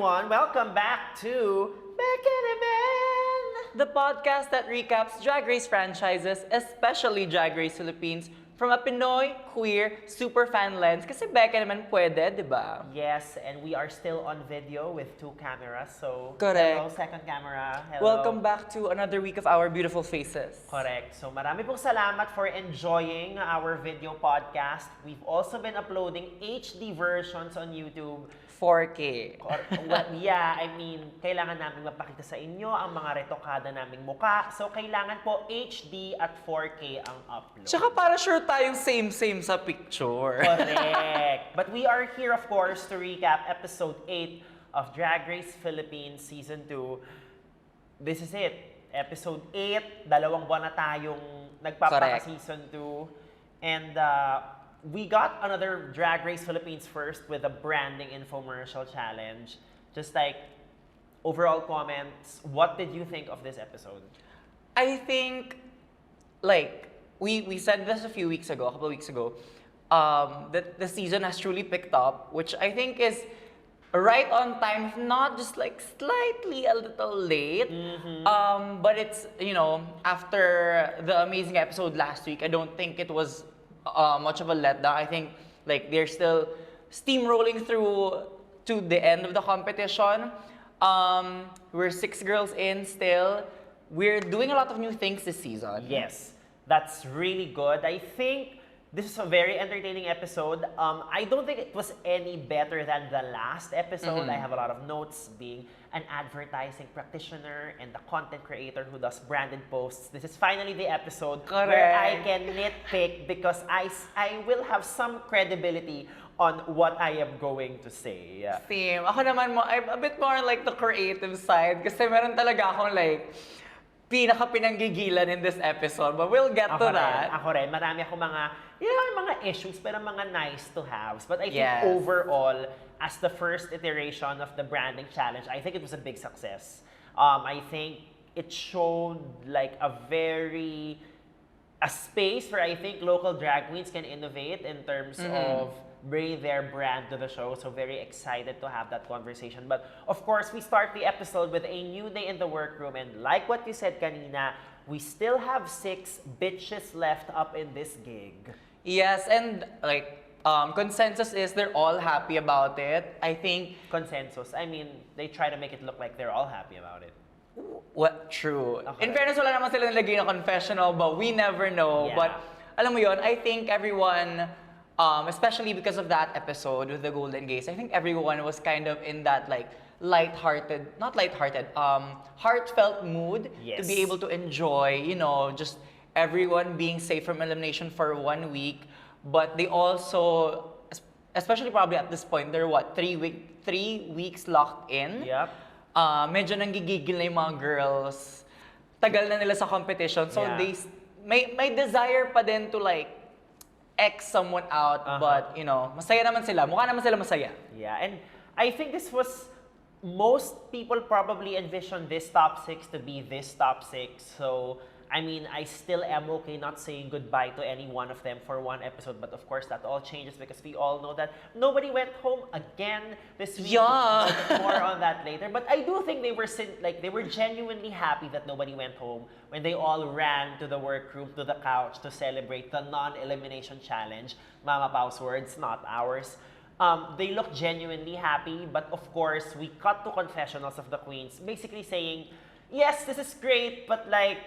everyone! Welcome back to BEKENEMEN! The podcast that recaps Drag Race franchises, especially Drag Race Philippines, from a Pinoy, queer, super fan lens. Kasi beke naman pwede, di ba? Yes, and we are still on video with 2 cameras. So, Correct. hello, second camera. Hello. Welcome back to another week of our beautiful faces. Correct. So, marami pong salamat for enjoying our video podcast. We've also been uploading HD versions on YouTube. 4K. Yeah, I mean, kailangan namin mapakita sa inyo ang mga retokada naming muka. So, kailangan po HD at 4K ang upload. Tsaka para sure tayong same-same sa picture. Correct. But we are here, of course, to recap episode 8 of Drag Race Philippines Season 2. This is it. Episode 8. 2 buwan na tayong nagpapaka-Season 2. And we got another Drag Race Philippines first with a branding infomercial challenge. Just like, overall comments, what did you think of this episode? I think, like, we said this a couple of weeks ago, that the season has truly picked up, which I think is right on time, if not just like slightly a little late. But it's, you know, after the amazing episode last week, I don't think it was much of a letdown. I think like they're still steamrolling through to the end of the competition. We're 6 girls in still. We're doing a lot of new things this season. Yes, that's really good. I think this is a very entertaining episode. I don't think it was any better than the last episode. I have a lot of notes, being an advertising practitioner and the content creator who does branded posts. This is finally the episode where I can nitpick because I will have some credibility on what I am going to say. Same. Ako naman I'm a bit more like the creative side kasi meron talaga akong like pinaka-pinanggigilan in this episode, but we'll get to that. Ako rin. Marami akong mga issues, pero mga nice to haves. But I think overall, as the first iteration of the branding challenge, I think it was a big success. I think it showed like a space where I think local drag queens can innovate in terms of bring their brand to the show. So very excited to have that conversation. But of course, we start the episode with a new day in the workroom. And like what you said kanina, we still have 6 bitches left up in this gig. Yes, and like consensus is they're all happy about it. I think Consensus. I mean, they try to make it look like they're all happy about it. what true. Okay. In fairness, wala naman sila nilagay na confessional, but we never know. Yeah. But alam mo yon, I think everyone, especially because of that episode with the Golden Gaze, I think everyone was kind of in that like heartfelt mood to be able to enjoy, you know, just everyone being safe from elimination for 1 week. But they also, especially probably at this point, they're 3 weeks locked in. Yep. Medyo nanggigigil na yung mga girls. Tagal na nila sa competition. So they may desire pa din to like X someone out, but you know, masaya naman sila. Mukha naman sila masaya. Yeah, and I think this was, most people probably envisioned this top 6 to be this top 6. So, I mean, I still am okay not saying goodbye to any one of them for 1 episode, but of course that all changes because we all know that nobody went home again this week. Yeah. More on that later. But I do think they were genuinely happy that nobody went home when they all ran to the workroom, to the couch to celebrate the non-elimination challenge. Mama Pau's words, not ours. They look genuinely happy, but of course, we cut to confessionals of the queens, basically saying, yes, this is great, but like,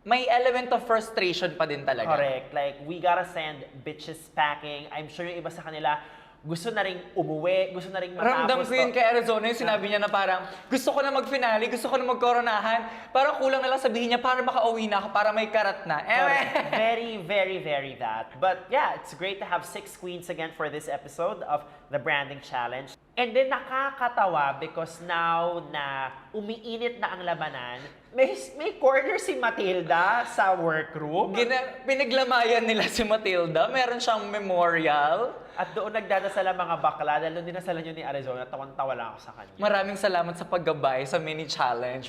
may element of frustration pa din talaga. correct. Like, we gotta send bitches packing. I'm sure yung iba sa kanila, gusto na ring umuwi, gusto na ring matapos. Ramdam ko yun kay Arizona, yung sinabi niya na parang, gusto ko na mag-finale, gusto ko na mag-koronahan. Parang kulang na lang sabihin niya, para makauwi na ako, para may karat na. Very, very, very that. But yeah, it's great to have 6 queens again for this episode of the branding challenge. And then nakakatawa because now na umiinit na ang labanan, may corner si Matilda sa workroom. Pinaglamayan nila si Matilda, meron siyang memorial. At doon nagdadasal ang mga bakla, dahil nung dinasalan yun ni Arizona, tawan-tawa lang ako sa kanya. Maraming salamat sa paggabay sa mini challenge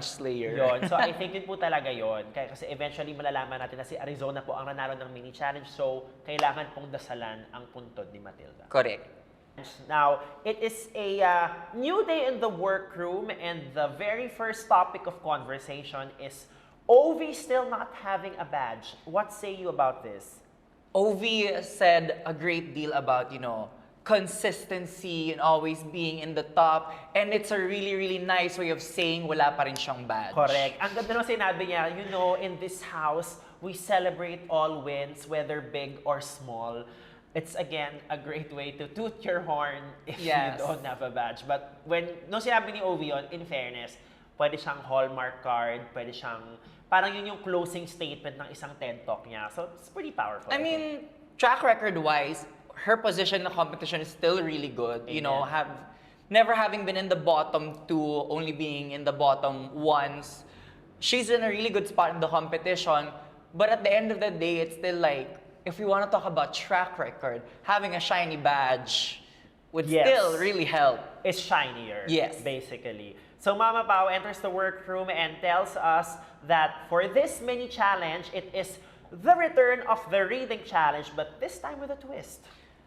slayer. Yun. So I think yun po talaga yun. Kasi eventually malalaman natin na si Arizona po ang nanalo ng mini challenge. So kailangan pong dasalan ang puntod ni Matilda. Correct. Now, it is a new day in the workroom, and the very first topic of conversation is Ovi still not having a badge. What say you about this? Ovi said a great deal about, consistency and always being in the top. And it's a really, really nice way of saying wala pa rin siyang badge. Correct. Ang ganda nung sinabi niya, in this house, we celebrate all wins, whether big or small. It's again a great way to toot your horn if Yes. you don't have a badge. But nung sinabi ni Ovi yun, in fairness, pwede siyang hallmark card, pwede siyang, parang yun yung closing statement ng isang TED Talk niya. So, it's pretty powerful. I mean, track record-wise, her position in the competition is still really good. Amen. Never having been in the bottom two, only being in the bottom once. She's in a really good spot in the competition. But at the end of the day, it's still like, if we want to talk about track record, having a shiny badge would Yes. still really help. It's shinier, Yes. basically. So Mama Pao enters the workroom and tells us that for this mini challenge, it is the return of the reading challenge, but this time with a twist.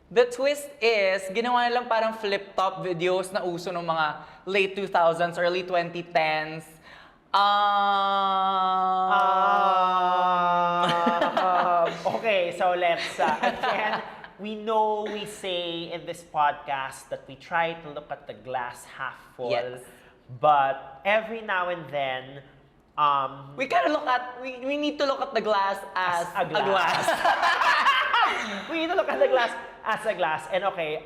The twist is, ginawa nilang parang flip-top videos na uso ng mga late 2000s, early 2010s. Okay, so let's, again, we know we say in this podcast that we try to look at the glass half full, Yes. but every now and then, We gotta look at, we need to look at the glass as a glass. We need to look at the glass as a glass. And okay,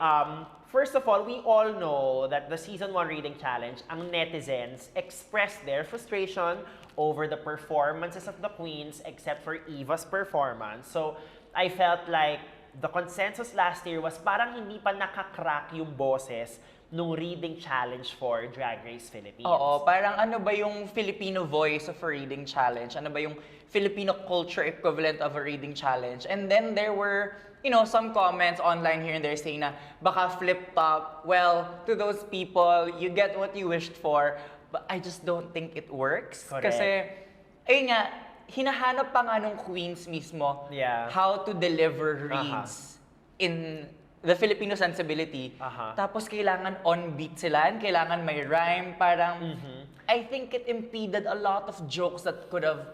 first of all, we all know that the Season 1 Reading Challenge, ang netizens expressed their frustration over the performances of the queens except for Eva's performance. So, I felt like the consensus last year was parang hindi pa nakakrack yung boses nung reading challenge for Drag Race Philippines. Oo, parang ano ba yung Filipino voice of a reading challenge? Ano ba yung Filipino culture equivalent of a reading challenge? And then there were, some comments online here and there saying na baka flip-top. Well, to those people, you get what you wished for, but I just don't think it works. Correct. Kasi, ayun nga, hinahanap pa nga nung queens mismo Yeah. how to deliver reads in the Filipino sensibility. Tapos kailangan on-beat sila, and kailangan may rhyme. Parang, I think it impeded a lot of jokes that could have...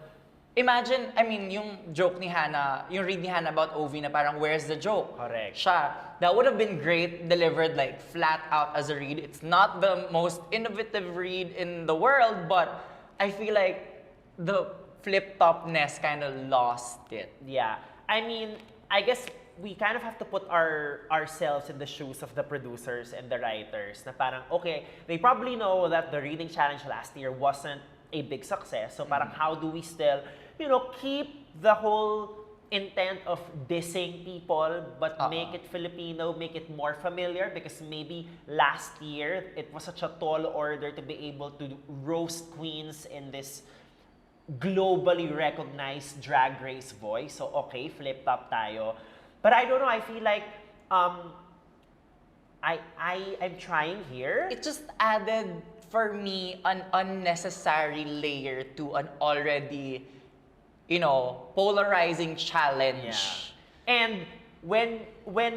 Imagine, yung joke ni Hannah, yung read ni Hannah about Ovi na parang, where's the joke? Correct. Siya. That would have been great, delivered like flat out as a read. It's not the most innovative read in the world, but I feel like the flip-topness kind of lost it. Yeah. I guess we kind of have to put ourselves in the shoes of the producers and the writers na parang, okay, they probably know that the reading challenge last year wasn't a big success. So parang how do we still, keep the whole intent of dissing people but make it Filipino, make it more familiar, because maybe last year it was such a tall order to be able to roast queens in this globally recognized drag race voice. So okay, flip-top tayo. But I don't know, I feel like I'm trying here. It just added, for me, an unnecessary layer to an already, polarizing challenge. Yeah. And when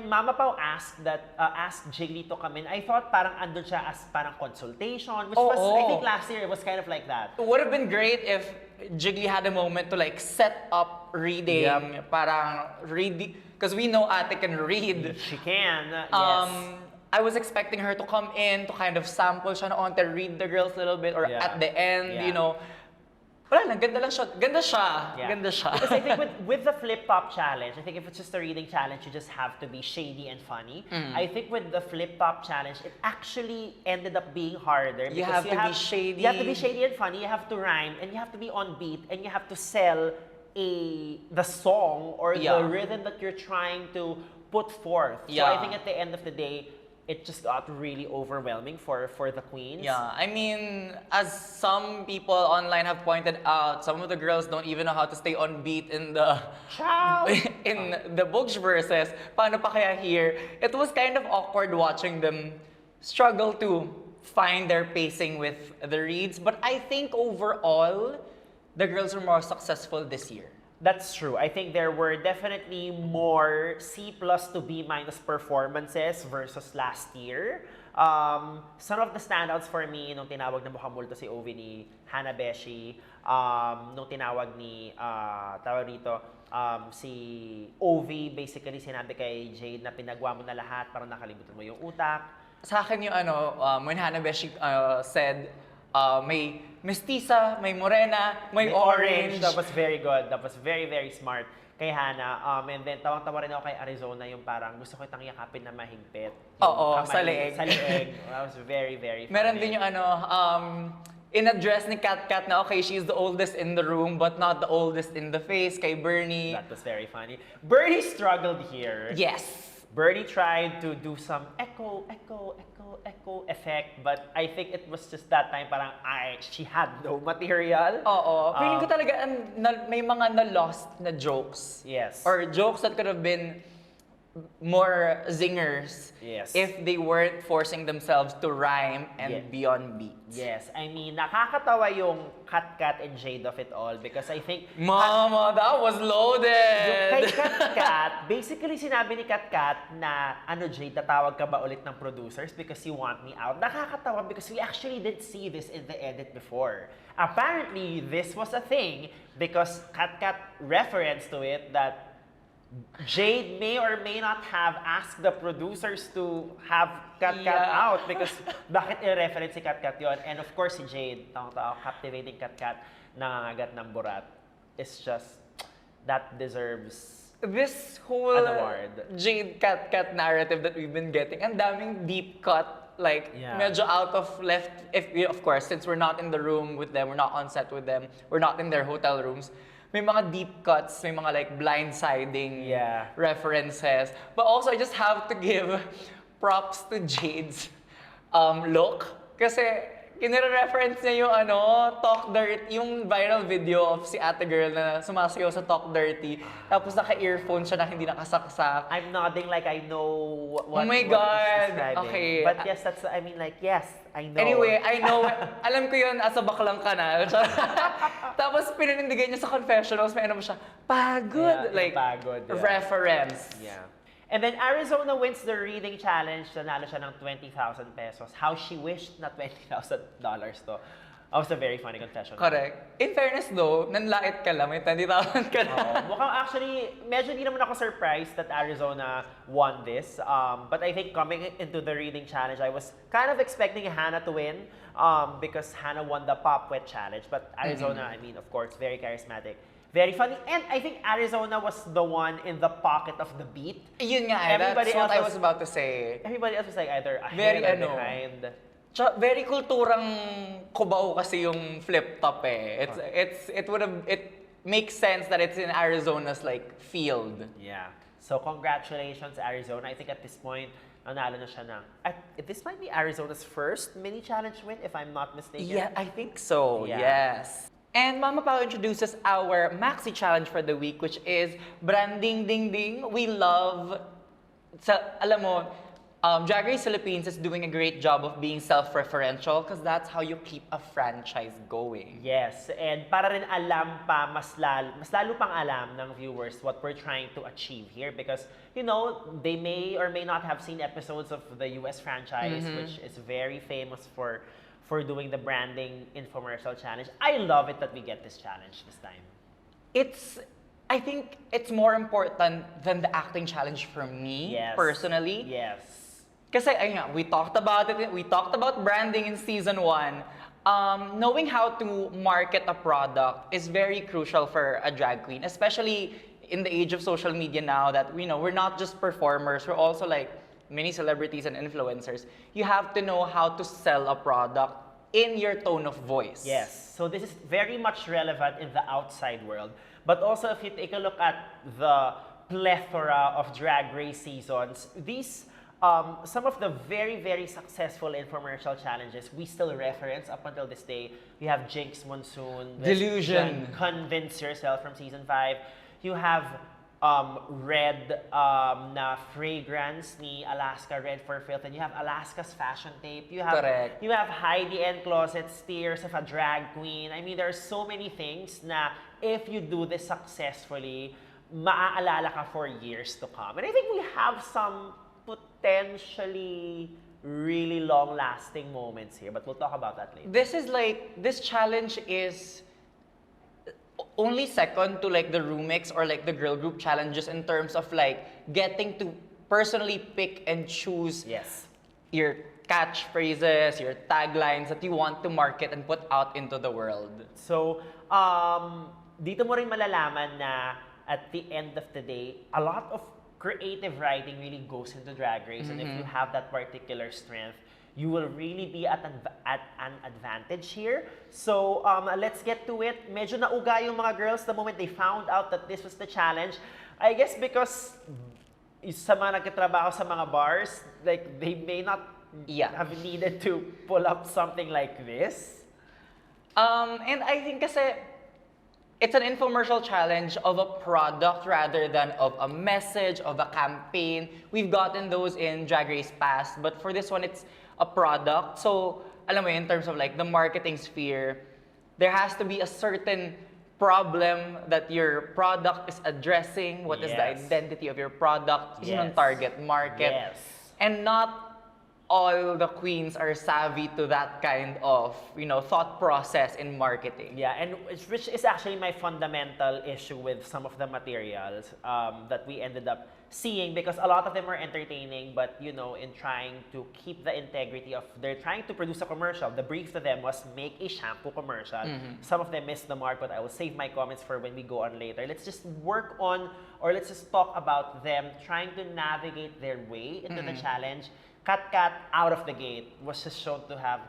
Mama Pao asked Jiggly to come in, I thought parang andun siya as parang consultation, which was, I think last year it was kind of like that. It would have been great if Jiggly had a moment to like set up reading, parang read, because we know Ate can read. She can, yes. I was expecting her to come in to kind of sample siya na to read the girls a little bit, or at the end, wala lang, ganda siya. Yeah. Ganda siya. Because I think with the flip-top challenge, I think if it's just a reading challenge, you just have to be shady and funny. I think with the flip-top challenge, it actually ended up being harder. You have to be shady. You have to be shady and funny, you have to rhyme, and you have to be on beat, and you have to sell the song or the rhythm that you're trying to put forth. So I think at the end of the day, it just got really overwhelming for the queens. Yeah, as some people online have pointed out, some of the girls don't even know how to stay on beat in the in the books verses. Paano pa kaya here? It was kind of awkward watching them struggle to find their pacing with the reads, but I think overall the girls were more successful this year. That's true. I think there were definitely more C plus to B minus performances versus last year. Some of the standouts for me, nung tinawag na mukhang multo si Ovi ni Hanabeshi, nung tinawag ni, tawag dito, si Ovi, basically sinabi kay Jade na pinagwa mo na lahat, parang nakalimutan mo yung utak. Sa akin yung when Hanabeshi said, may mestiza, may morena, may orange. That was very good. That was very, very smart kay Hana. And then, tawang-tawa rin ako kay Arizona yung parang gusto ko itang yakapin na mahigpit. Yung Oo, kamay, sa leeg. Sa leeg. That was very, very funny. Meron din yung in-address ni Kat na, okay, she's the oldest in the room, but not the oldest in the face, kay Bernie. That was very funny. Bernie struggled here. Yes. Bernie tried to do some echo effect, but I think it was just that time parang she had no material. Oo. Feeling ko talaga may mga na-lost na jokes. Yes. Or jokes that could have been more zingers Yes. if they weren't forcing themselves to rhyme and Yeah. be on beats. Yes, I mean, nakakatawa yung Kat and Jade of it all because I think Mama, that was loaded! Yung kay Kat, basically sinabi ni Kat na, Jade, tatawag ka ba ulit ng producers because you want me out? Nakakatawa because we actually didn't see this in the edit before. Apparently, this was a thing because Kat referenced to it that Jade may or may not have asked the producers to have Kat out because bakit i-reference si Kat yun? And of course, si Jade, captivating Kat nangangagat ng burat. It's just, that deserves This whole an award. Jade Kat narrative that we've been getting, ang daming deep cut, like medyo out of left, of course, since we're not in the room with them, we're not on set with them, we're not in their hotel rooms, may mga deep cuts, may mga like blindsiding references. But also, I just have to give props to Jade's look. Kasi kinire-reference niya yung Talk Dirty, yung viral video of si ate girl na sumasayaw sa Talk Dirty. Tapos naka-earphone siya na hindi nakasaksak. I'm nodding like I know what Oh my what God! he's describing. Okay. But yes, that's, I mean, like, yes, I know. Anyway, I know, alam ko yun, asa baklang ka na. Tapos pininindigay niya sa confessionals, may siya, pagod! Yeah, like, pagod, yeah. reference. Yeah. And then Arizona wins the reading challenge. Nanalo siya ng 20,000 pesos. How she wished na $20,000 to. That was a very funny confession. Correct. In fairness though, nanlait ka lang, may 20,000 ka na. Mukhang actually, medyo di naman ako surprised that Arizona won this. But I think coming into the reading challenge, I was kind of expecting Hannah to win because Hannah won the Pop Wet challenge. But Arizona, I mean, of course, very charismatic. Very funny. And I think Arizona was the one in the pocket of the beat. Yun nga, that's what I was about to say. Everybody else was like either Very ahead or behind. Very kulturang Cubao kasi yung flip top eh. It makes sense that it's in Arizona's like field. Yeah. So congratulations Arizona. I think at this point, nanalo na siya ng, this might be Arizona's first mini challenge win if I'm not mistaken. Yeah, I think so. Yeah. Yes. And Mama Pao introduces our maxi challenge for the week, which is branding ding ding. We love, alam mo, Drag Race Philippines is doing a great job of being self-referential because that's how you keep a franchise going. Yes, and para rin alam pa, mas lalo pang alam ng viewers what we're trying to achieve here because, you know, they may or may not have seen episodes of the US franchise, which is very famous for doing the branding infomercial challenge. I love it that we get this challenge this time. I think it's more important than the acting challenge for me, personally. Yes. Kasi ayun nga, we talked about it. We talked about branding in season 1. Knowing how to market a product is very crucial for a drag queen, especially in the age of social media now that we're not just performers, we're also like many celebrities and influencers. You have to know how to sell a product in your tone of voice. Yes. So this is very much relevant in the outside world. But also if you take a look at the plethora of Drag Race seasons, these some of the very, very successful infomercial challenges we still reference up until this day. You have Jinx Monsoon, Delusion, Convince Yourself from season 5. You have red na fragrance ni Alaska Red for Filth, and you have Alaska's fashion tape. Correct. You have Heidi and Closet's Tears of a Drag Queen. I mean, there are so many things na if you do this successfully, maaalala ka for years to come. And I think we have some potentially really long-lasting moments here, but we'll talk about that later. This challenge is only second to like the Roomix or like the girl group challenges in terms of like getting to personally pick and choose Yes. your catchphrases, your taglines that you want to market and put out into the world. So, dito mo rin malalaman na at the end of the day, a lot of creative writing really goes into Drag Race, and if you have that particular strength, you will really be at an advantage here. So, let's get to it. Medyo nauga yung mga girls the moment they found out that this was the challenge. I guess because sa mga nagtatrabaho sa mga bars, like, they may not have needed to pull up something like this. And I think kasi it's an infomercial challenge of a product rather than of a message, of a campaign. We've gotten those in Drag Race past, but for this one, it's a product. So, alam mo, in terms of like the marketing sphere, there has to be a certain problem that your product is addressing. What is the identity of your product? Is it on target market? Yes. And not all the queens are savvy to that kind of, thought process in marketing. Yeah, and which is actually my fundamental issue with some of the materials that we ended up seeing, because a lot of them are entertaining, but in trying to keep the integrity of, they're trying to produce a commercial. The brief to them was make a shampoo commercial. Some of them missed the mark, but I will save my comments for when we go on later. Let's just work on, or let's just talk about them trying to navigate their way into the challenge. Kat out of the gate was just shown to have,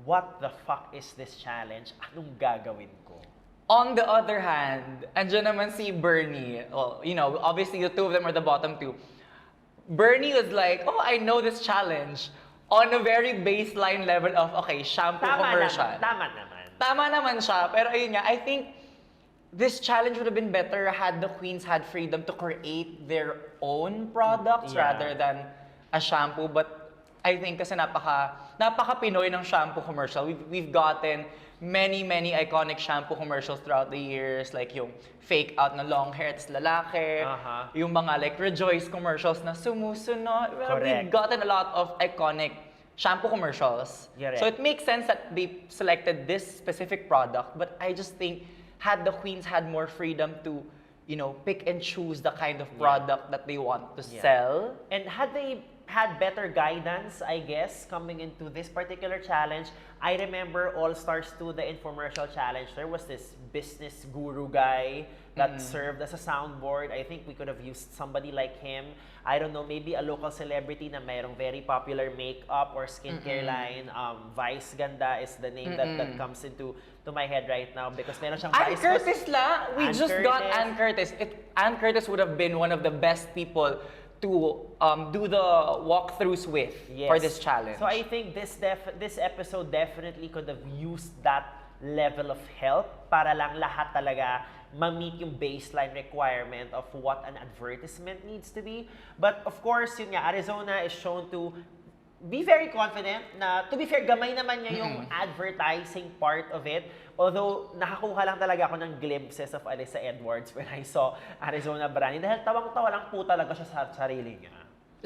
what the fuck is this challenge? Anong gagawin ko? On the other hand, andyan naman si Bernie. Well, obviously the two of them are the bottom two. Bernie was like, oh, I know this challenge. On a very baseline level of, okay, shampoo commercial. Tama naman siya. Pero ayun nga, I think this challenge would have been better had the queens had freedom to create their own products rather than a shampoo. But I think kasi napaka Pinoy ng shampoo commercial. We've gotten many iconic shampoo commercials throughout the years, like yung fake out na long hair tas lalaki, yung mga like Rejoice commercials na sumusunod. Well, we've gotten a lot of iconic shampoo commercials. So it makes sense that they selected this specific product, but I just think had the queens had more freedom to pick and choose the kind of product that they want to sell. And had they had better guidance, I guess, coming into this particular challenge. I remember All Stars 2, the infomercial challenge, there was this business guru guy that served as a soundboard. I think we could have used somebody like him. I don't know, maybe a local celebrity na mayroong very popular makeup or skincare line. Vice Ganda is the name that comes into my head right now, because meron siyang Ann Vice. Curtis la! We just got Ann Curtis. Ann Curtis would have been one of the best people to do the walkthroughs with for this challenge. So I think this episode definitely could have used that level of help para lang lahat talaga ma-meet yung baseline requirement of what an advertisement needs to be. But of course, yun nga, Arizona is shown to be very confident na, to be fair, gamay naman niya yung advertising part of it. Although, nakakuha lang talaga ako ng glimpses of Alyssa Edwards when I saw Arizona Brani. Dahil tawang-tawa lang po talaga siya sa sarili niya.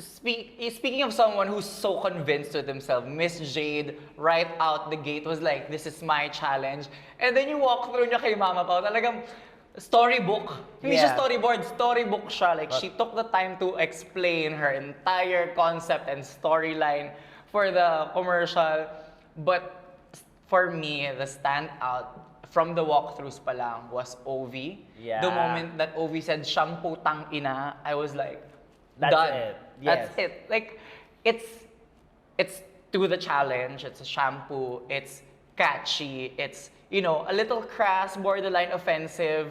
Speaking of someone who's so convinced with himself, Miss Jade, right out the gate, was like, this is my challenge. And then you walk through niya kay Mama Pao, talagang storybook. Hindi siya storyboard, storybook siya. Like, she took the time to explain her entire concept and storyline for the commercial. But for me, the standout from the walkthroughs pa lang was Ovi. The moment that Ovi said, shampoo tang ina, I was like, done. It. That's it. Like, it's to the challenge. It's a shampoo. It's catchy. It's, a little crass, borderline offensive.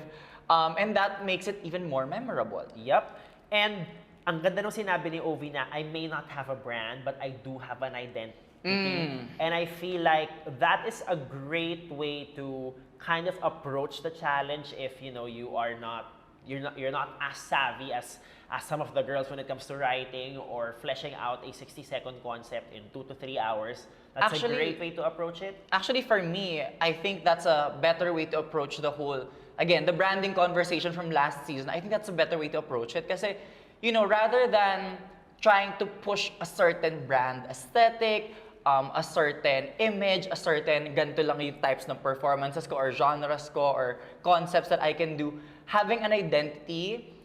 And that makes it even more memorable. Yep. And ang ganda nung sinabi ni Ovi na, I may not have a brand, but I do have an identity. And I feel like that is a great way to kind of approach the challenge if, you are not you're not as savvy as some of the girls when it comes to writing or fleshing out a 60-second concept in 2 to 3 hours. That's Actually, a great way to approach it. Actually, for me, I think that's a better way to approach the whole, again, the branding conversation from last season. I think that's a better way to approach it. Kasi, rather than trying to push a certain brand aesthetic, a certain image, a certain ganito lang yung types ng performances ko or genres ko or concepts that I can do, having an identity,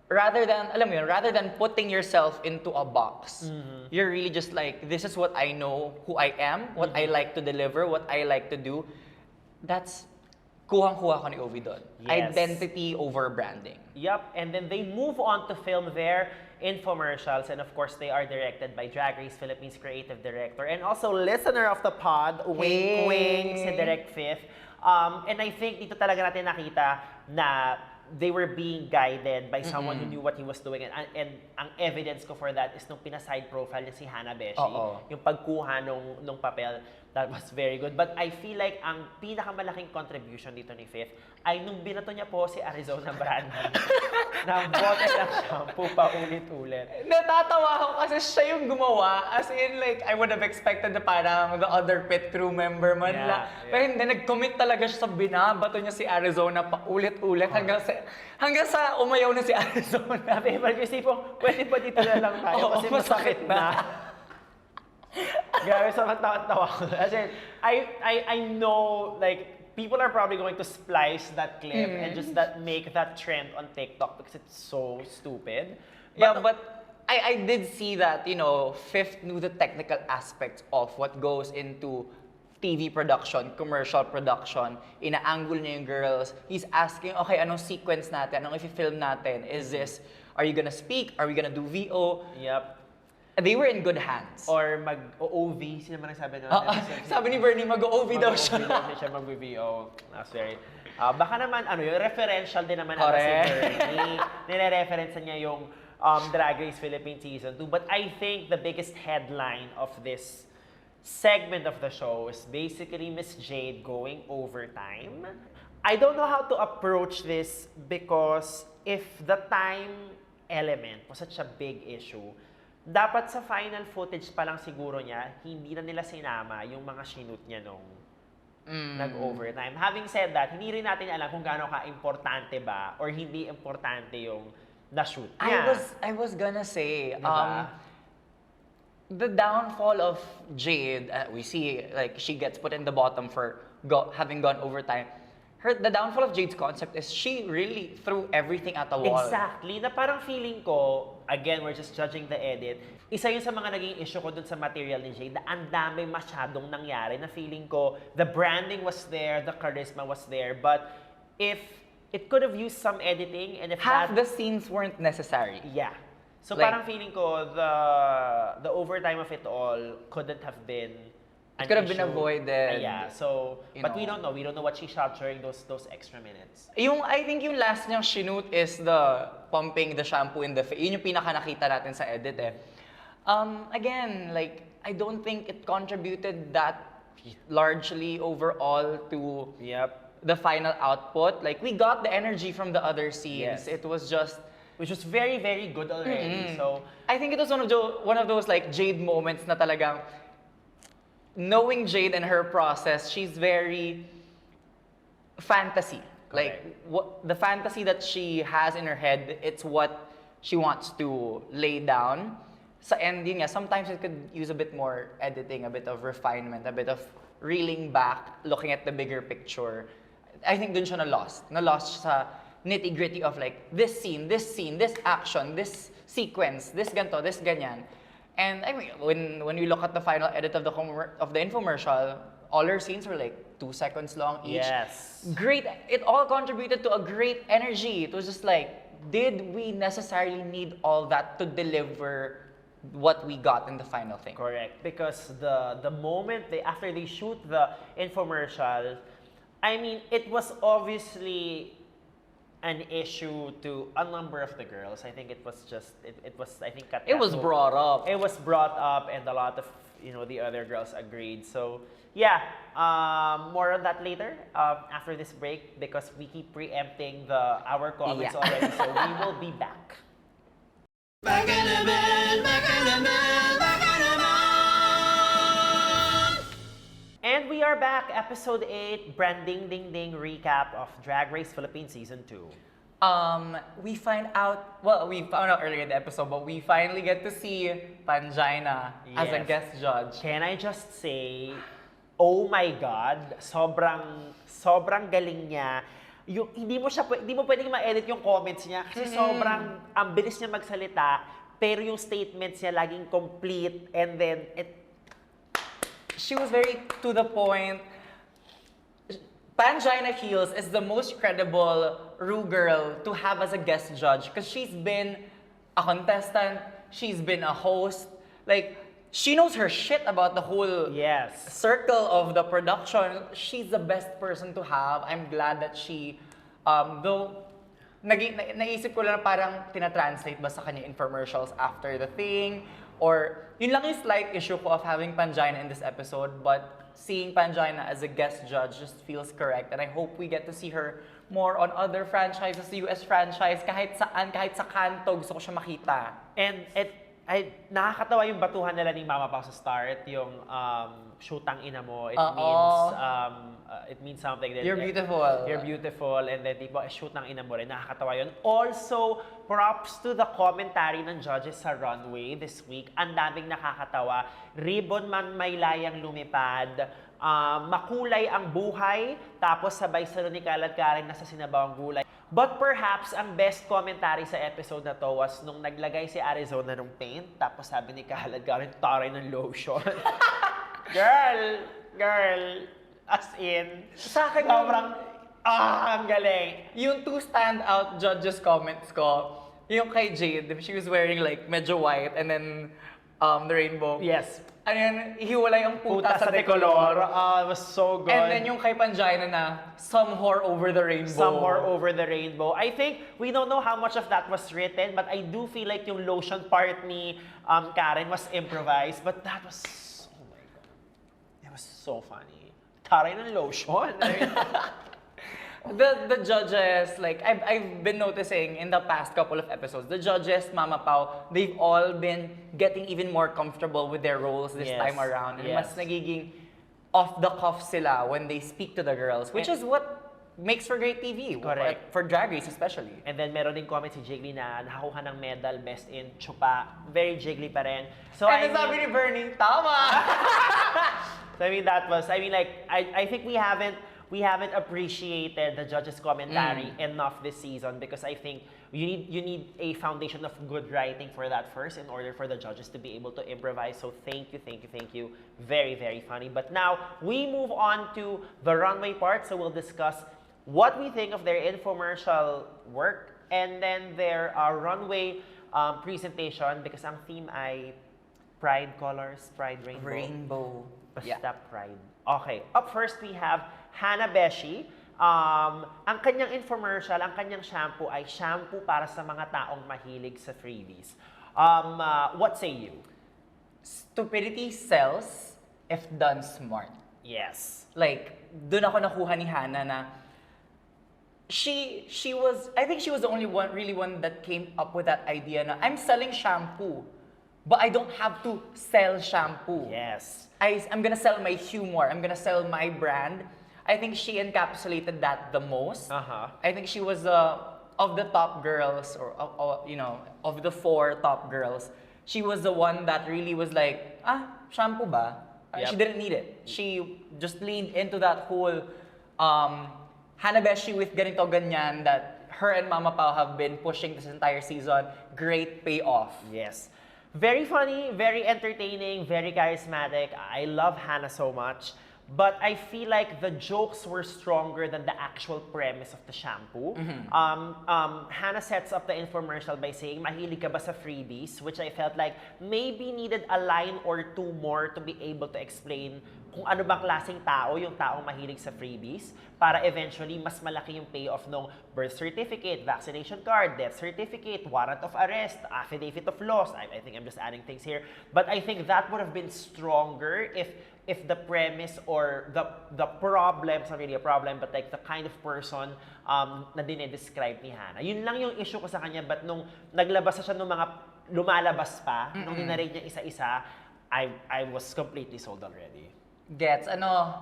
rather than putting yourself into a box, you're really just like, this is what I know, who I am, what I like to deliver, what I like to do. That's kuhang-kuha ko ni Ovi doon. Yes. Identity over branding. Yep, and then they move on to film their infomercials, and of course they are directed by Drag Race Philippines creative director and also listener of the pod, Wink Wink, si Direct Fifth. And I think dito talaga natin nakita na they were being guided by someone who knew what he was doing, and ang evidence ko for that is nung pinaside profile niya si Hannah Beshi, yung pagkuha nung papel. That was very good. But I feel like ang pinakamalaking contribution dito ni Fifth ay nung binato niya po si Arizona Brandy na bote ng shampoo pa ulit-ulit. Natatawa ako kasi siya yung gumawa. As in, like, I would have expected na parang the other pit crew member man lang. Pero hindi, nag-commit talaga siya sa binabato niya si Arizona pa ulit-ulit hanggang sa umayaw na si Arizona. Sabi, mag-isipong, pwede pa dito na lang tayo kasi masakit na. Grabe, sobrang tawa-tawa ko. As in, I know, like, people are probably going to splice that clip and just make that trend on TikTok because it's so stupid. But I did see that, Fifth knew the technical aspects of what goes into TV production, commercial production. Ina-angle niya yung girls. He's asking, okay, anong sequence natin? Anong i-film natin? Are you gonna speak? Are we gonna do VO? Yep. They were in good hands. Or mag-OOV. Sino man nagsabi nun? Sabi ni Bernie, mag-OOV daw siya. Mag-OOV siya, mag-VO. That's very... baka naman, yung referential din naman ata si Bernie. Nire-reference niya yung Drag Race Philippines Season 2. But I think the biggest headline of this segment of the show is basically Miss Jade going overtime. I don't know how to approach this because if the time element was such a big issue, dapat sa final footage pa lang siguro niya, hindi na nila sinama yung mga shoot niya nung nag-overtime. Having said that, hindi rin natin alam kung gaano ka-importante ba or hindi importante yung na-shoot niya. I was gonna say, diba? The downfall of Jade, we see, like, she gets put in the bottom for having gone overtime. The downfall of Jade's concept is she really threw everything at the wall. Exactly. Na parang feeling ko, again, we're just judging the edit, isa yun sa mga naging issue ko dun sa material ni Jade, na ang dami masyadong nangyari, na feeling ko, the branding was there, the charisma was there, but if it could have used some editing, and if half the scenes weren't necessary. Yeah. So Like, parang feeling ko, the overtime of it all couldn't have been it could have been avoided. Yeah, so, but we know. don't know. We don't know what she shot during those extra minutes. I think yung last niyang shoot is the pumping the shampoo in the face. Yun yung pinaka nakita natin sa edit eh. Again, like, I don't think it contributed that largely overall to the final output. Like, we got the energy from the other scenes. Yes. It was just... Which was very, very good already. So, I think it was one of those like Jade moments na talagang knowing Jade and her process, she's very fantasy. Like, the fantasy that she has in her head, it's what she wants to lay down. Sa ending niya, sometimes it could use a bit more editing, a bit of refinement, a bit of reeling back, looking at the bigger picture. I think dun siya na-lost. Na-lost sa nitty-gritty of like, this scene, this action, this sequence, this ganto, this ganyan. And I mean, when we look at the final edit of the infomercial, all her scenes were like 2 seconds long each. yes. Great. It all contributed to a great energy. It was just like, did we necessarily need all that to deliver what we got in the final thing? Correct. Because the moment after they shoot the infomercial, I mean, it was obviously an issue to a number of the girls. I think it was just, it was, I think, It was brought up. It was brought up, and a lot of, the other girls agreed. So yeah, more on that later after this break because we keep preempting our comments Yeah. already. So we will be back. And we are back, episode 8, branding ding ding recap of Drag Race Philippines season 2. We find out, well, we found out earlier in the episode, but we finally get to see Panjaina as a Yes. guest judge. Can I just say, oh my God, sobrang galing niya. Yung, hindi mo pwedeng ma-edit yung comments niya kasi sobrang ang bilis niya magsalita, pero yung statements niya laging complete and then She was very to the point. Panjaina Heels is the most credible Ru girl to have as a guest judge because she's been a contestant, she's been a host. Like, she knows her shit about the whole yes. circle of the production. She's the best person to have. I'm glad that she, though, naisip ko lang na parang tinatranslate ba sa kanya infomercials after the thing, or yun lang yung slight issue ko of having Panjaina in this episode, but seeing Panjaina as a guest judge just feels correct, and I hope we get to see her more on other franchises, US franchise, kahit saan, kahit sa kanto, gusto ko siya makita. And nakakatawa yung batuhan nila ni Mama Pao sa start, yung shootang ina mo, it means something. That, You're beautiful. You're beautiful, and then tipo, shootang ina mo rin, nakakatawa yun. Also, props to the commentary ng judges sa Runway this week. Ang daming nakakatawa. Ribbon man may layang lumipad, makulay ang buhay, tapos sabay sa ni Kalad Karen nasa sinabawang gulay. But perhaps, ang best commentary sa episode na to was nung naglagay si Arizona ng paint, tapos sabi ni Kalad Karen, taray ng lotion. Girl, as in, Sa akin, sobrang, ang galing. yung two standout judges comments ko, yung kay Jade, she was wearing like medyo white and then the rainbow. Yes. Ayun, hiwalay ang Puta puta, sa decolor. It was so good. And then yung kay Panjaina na, some whore over the rainbow. Somewhere over the rainbow. I think we don't know how much of that was written, but I do feel like yung lotion part ni Karen was improvised. But that was, oh my God, it was so funny. Taray ng lotion. The judges, like, I've been noticing in the past couple of episodes, the judges, Mama Pao, they've all been getting even more comfortable with their roles this Yes, time around. And yes. mas nagiging off the cuff sila when they speak to the girls, which is what makes for great TV. Correct. For Drag Race especially. And then meron din comment si Jiggly na nakakuha ng medal best in Chupa. Very Jiggly pa rin. So And then sabi ni Bernie, tama! So I mean I think we haven't appreciated the judges' commentary enough this season because I think you need a foundation of good writing for that first in order for the judges to be able to improvise. So thank you. Very, very funny. But now we move on to the runway part. So we'll discuss what we think of their infomercial work and then their runway presentation because ang theme ay Pride colors, Pride rainbow. Rainbow. Basta Pride. Okay. Up first, we have Hannah Beshi. Ang kanyang infomercial, ang kanyang shampoo ay shampoo para sa mga taong mahilig sa freebies. What say you? Stupidity sells if done smart. Yes. Like, doon ako nakuha ni Hannah na I think she was the only one that came up with that idea na I'm selling shampoo, but I don't have to sell shampoo. Yes. I'm gonna sell my humor. I'm gonna sell my brand. I think she encapsulated that the most. I think she was of the top girls, or of the 4 top girls, she was the one that really was like, shampoo ba? Yep. She didn't need it. She just leaned into that whole Hanabeshi with ganito ganyan that her and Mama Pao have been pushing this entire season. Great payoff. Yes. Very funny, very entertaining, very charismatic. I love Hannah so much. But I feel like the jokes were stronger than the actual premise of the shampoo. Hannah sets up the infomercial by saying, mahilig ka ba sa freebies? Which I felt like maybe needed a line or 2 more to be able to explain kung ano bang klaseng tao yung taong mahilig sa freebies para eventually mas malaki yung payoff ng birth certificate, vaccination card, death certificate, warrant of arrest, affidavit of loss. I think I'm just adding things here. But I think that would have been stronger if the premise or the problem, it's not really a problem, but like the kind of person na dinedescribe ni Hannah. Yun lang yung issue ko sa kanya, but nung naglabas na siya nung mga lumalabas pa, nung ninarate niya isa-isa, I was completely sold already. Gets,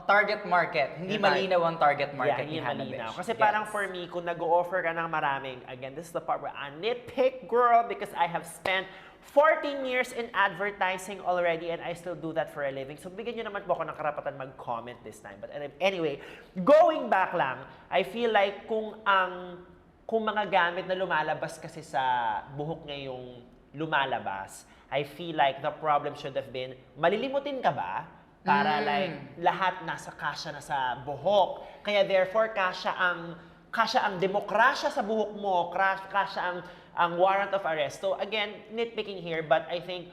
target market. Hindi malinaw ang target market ni hindi Hannah malinaw. Besh. Kasi parang for me, kung nag-o-offer ka ng maraming, again, this is the part where I nitpick, girl, because I have spent 14 years in advertising already and I still do that for a living. So bigyan nyo naman po ako ng karapatan mag-comment this time. But anyway, going back lang, I feel like kung mga gamit na lumalabas kasi sa buhok ngayong lumalabas, I feel like the problem should have been, malilimutin ka ba? Para like lahat nasa kasya na sa buhok. Kaya therefore kasya ang demokrasya sa buhok mo, kasya ang warrant of arrest. So again, nitpicking here, but I think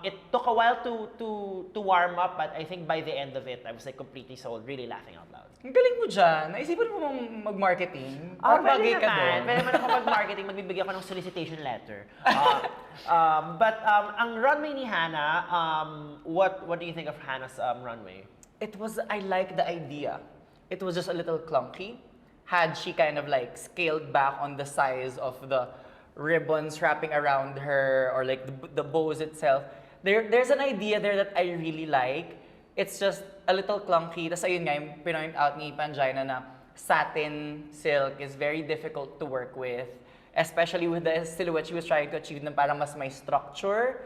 it took a while to warm up, but I think by the end of it, I was like completely sold, really laughing out loud. Ang galing mo dyan. Naisipan mo mong mag-marketing? Pwede Bagay ka naman. doon. Pwede naman ako mag-marketing, magbibigay ako ng solicitation letter. But ang runway ni Hannah, what do you think of Hannah's runway? I like the idea. It was just a little clunky. Had she kind of like scaled back on the size of the ribbons wrapping around her or like the bows itself. There's an idea there that I really like. It's just a little clunky. Tapos ayun nga, yung pinoint out ni Pangina na satin silk is very difficult to work with. Especially with the silhouette she was trying to achieve na parang mas may structure.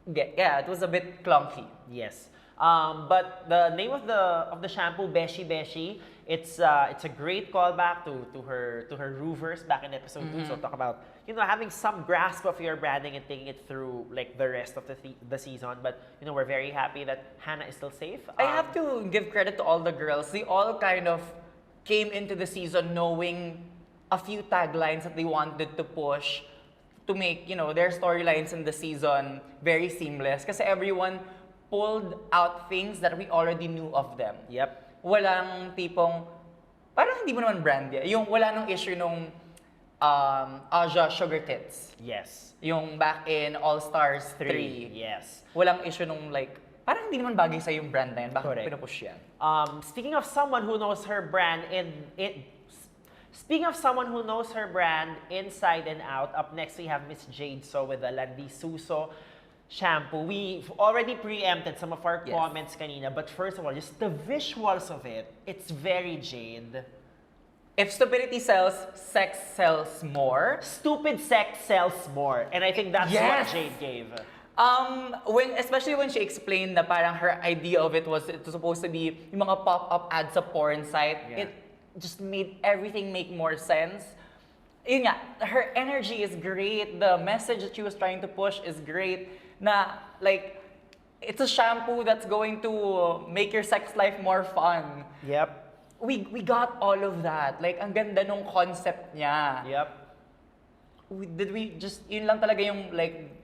Yeah, it was a bit clunky. Yes. But the name of the shampoo, Beshi Beshi, it's a great callback to her roofers back in episode 2. So talk about having some grasp of your branding and taking it through like the rest of the season. But we're very happy that Hannah is still safe. I have to give credit to all the girls. They all kind of came into the season knowing a few taglines that they wanted to push to make their storylines in the season very seamless. Kasi everyone pulled out things that we already knew of them. Yep. Walang tipong, parang hindi mo naman brand yan. Yung wala nung issue nung Aja Sugar Tits. Yes. Yung back in All Stars 3. Yes. Walang issue nung like, parang hindi naman bagay sa yung brand na yan. Bakit pinupush yan? Speaking of someone who knows her brand Speaking of someone who knows her brand inside and out, up next we have Miss Jade So with the Landi Suso shampoo. We've already preempted some of our comments kanina, but first of all, just the visuals of it, it's very Jade. If stupidity sells, sex sells more. Stupid sex sells more. And I think that's what Jade gave. Especially when she explained na parang her idea of it was supposed to be yung mga pop-up ads sa porn site, it just made everything make more sense. Yun nga, her energy is great. The message that she was trying to push is great. Na, like, it's a shampoo that's going to make your sex life more fun. Yep. We got all of that. Like, ang ganda nung concept niya. Yep. Yun lang talaga yung, like,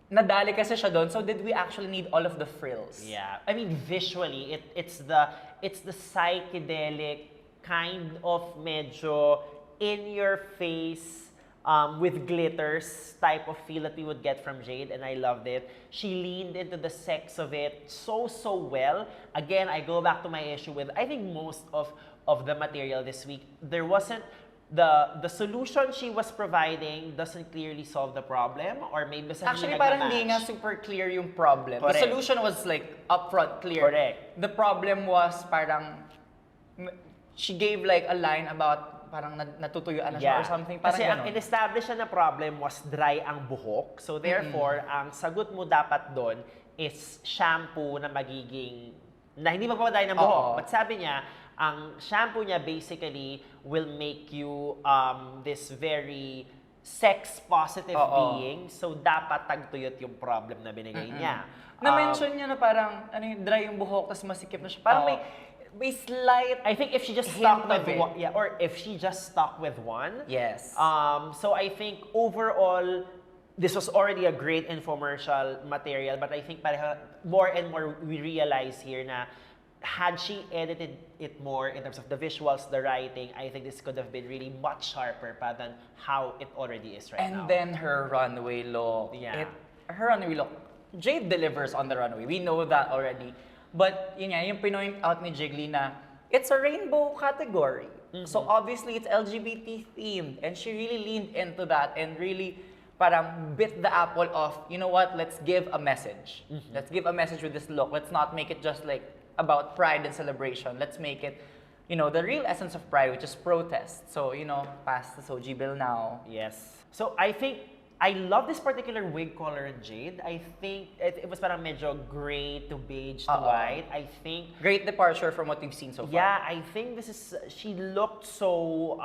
nadali kasi siya doon. So, did we actually need all of the frills? Yeah. I mean, visually, it's the psychedelic kind of medyo in-your-face with glitters type of feel that we would get from Jade, and I loved it. She leaned into the sex of it so well. Again, I go back to my issue with, I think most of the material this week, there wasn't, the solution she was providing doesn't clearly solve the problem, or maybe actually parang hindi nga super clear yung problem. Correct. The solution was like upfront clear. Correct. The problem was parang she gave like a line about parang natutuyuan na siya or something. Parang kasi ang in-establish na problem was dry ang buhok. So therefore, ang sagot mo dapat doon is shampoo na hindi magpapadry ng buhok. But sabi niya, ang shampoo niya basically will make you this very sex-positive being. So dapat tagtuyot yung problem na binigay niya. Na-mention niya na parang dry yung buhok tapos masikip na siya. Parang may slight, I think if she just stuck with one, or if she just stuck with one. Yes. So I think overall, this was already a great infomercial material, but I think parang more and more we realize here na had she edited it more in terms of the visuals, the writing, I think this could have been really much sharper pa than how it already is right now. And then her runway look. Yeah. Her runway look. Jade delivers on the runway. We know that already. But yun nga, yung pinoint out ni Jiggly na it's a rainbow category. So obviously it's LGBT themed. And she really leaned into that and really parang bit the apple of, you know what, let's give a message. Let's give a message with this look. Let's not make it just like about pride and celebration. Let's make it, you know, the real essence of pride, which is protest. So, you know, pass the Soji bill now. Yes. So I think I love this particular wig color in Jade. I think it was parang medyo gray to beige to white. I think Great departure from what we've seen so far. yeah, I think this is she looked so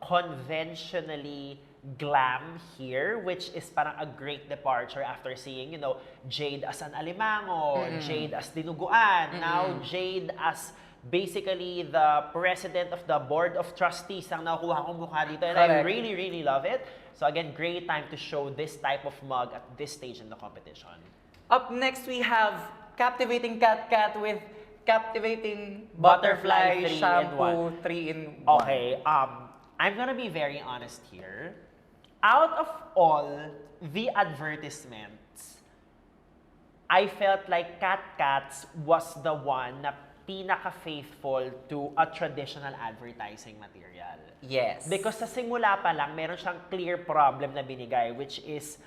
conventionally glam here, which is parang a great departure after seeing, you know, Jade as an alimango, Jade as dinuguan, now Jade as basically the president of the board of trustees ang nakuha kong mukha dito, and I Correct. really, really love it. So again, great time to show this type of mug at this stage in the competition. Up next, we have captivating Cat with captivating butterfly, Butterfly 3 in shampoo 3-in-1. Okay, I'm gonna be very honest here. Out of all the advertisements, I felt like Cat was the one na pinaka-faithful to a traditional advertising material. Yes. Because sa simula pa lang, meron siyang clear problem na binigay, which is,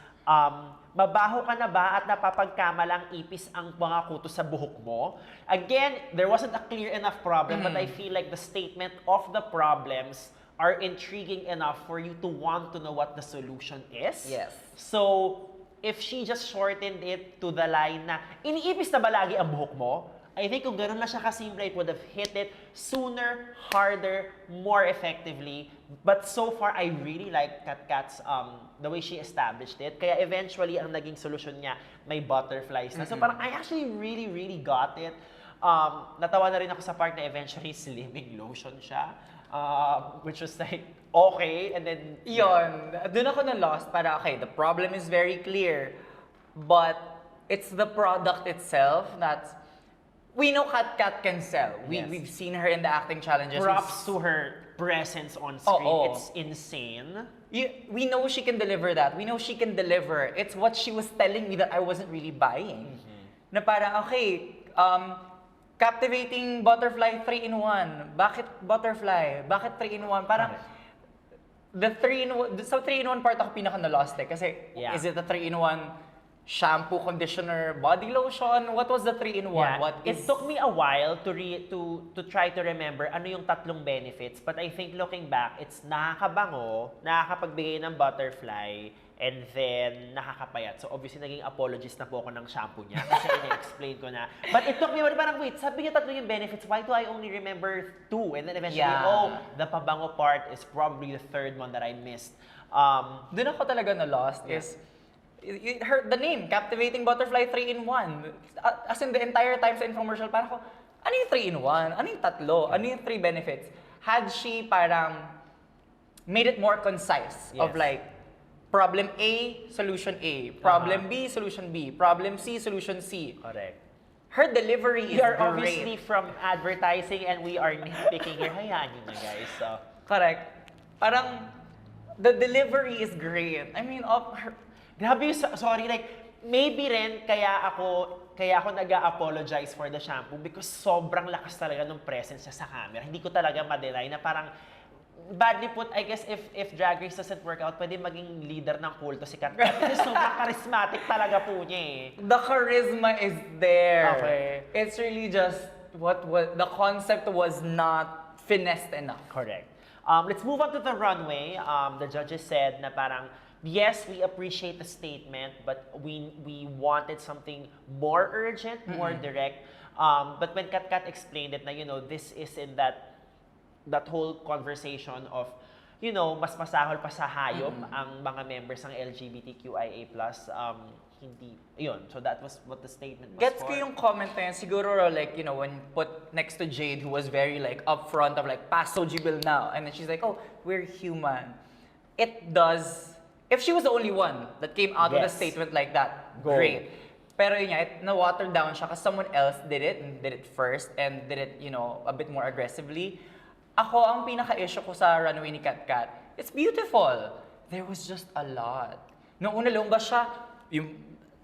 mabaho ka na ba at napapagkamalang ipis ang mga kuto sa buhok mo? Again, there wasn't a clear enough problem, but I feel like the statement of the problems are intriguing enough for you to want to know what the solution is. Yes. So, if she just shortened it to the line na, iniipis na ba lagi ang buhok mo? I think kung ganun lang siya kasimple, it would have hit it sooner, harder, more effectively. But so far, I really like Cat's the way she established it. Kaya eventually, ang naging solution niya, may butterflies na. So parang I actually really, really got it. Natawa na rin ako sa part na eventually slimming lotion siya. Which was like, okay, and then... Yon, dun ako na-lost para, okay, the problem is very clear, but it's the product itself that's... We know Cat can sell. Yes. We've seen her in the acting challenges. Props to her presence on screen. Oo. It's insane. We know she can deliver that. We know she can deliver. It's what she was telling me that I wasn't really buying. Na parang, okay, captivating butterfly 3-in-1. Bakit butterfly? Bakit 3-in-1? Parang, the 3-in-1, sa 3-in-1 part ako pinaka na-lost eh. Kasi, Yeah. is it a 3-in-1 shampoo, conditioner, body lotion? What was the 3-in-1? Yeah. What is... It took me a while to try to remember ano yung tatlong benefits. But I think looking back, it's nakakabango, nakakapagbigay ng butterfly, and then nakakapayat. So obviously naging apologist na po ako ng shampoo niya kasi ina-explain ko na. But it took me parang wait, sabi niya tatlo yung benefits, why do I only remember 2? And then eventually, the pabango part is probably the third one that I missed. Doon ako talaga na-lost is... the name, Captivating Butterfly 3-in-1. As in the entire time sa infomercial, parang ako, ano yung 3-in-1? Ano yung tatlo? Ano yung 3 benefits? Had she parang made it more concise of Yes. like, problem A, solution A. Problem B, solution B. Problem C, solution C. Correct. Her delivery is We are great. obviously from advertising and we are nitpicking here. Hayaan nyo na guys. So. Correct. Parang, the delivery is great. I mean, Grabe yung, sorry, like, maybe rin kaya ako nag-apologize for the shampoo because sobrang lakas talaga ng presence niya sa camera. Hindi ko talaga ma-deny na parang, badly put, I guess if Drag Race doesn't work out, pwede maging leader ng kulto si Cat kasi sobrang charismatic talaga po niya eh. the charisma is there. Okay. It's really just the concept was not finessed enough. Correct. Let's move on to the runway. The judges said na parang, yes, we appreciate the statement, but we wanted something more urgent, more direct. But when Kat explained it na, you know, this is in that whole conversation of, you know, mas masahol pa sa hayop ang mga members ng LGBTQIA+, hindi, yun. So that was what the statement was Gets for. ko yung comment na yan. Siguro, like, you know, when put next to Jade, who was very, like, upfront of, like, pass Soji bill now. And then she's like, oh, we're human. It does if she was the only one that came out with a Yes. statement like that, Go. great. Pero yun nga, na-water down siya kasi someone else did it and did it first and did it, a bit more aggressively. Ako, ang pinaka-issue ko sa runway ni Kat Kat, it's beautiful. There was just a lot. Nung una lumabas siya,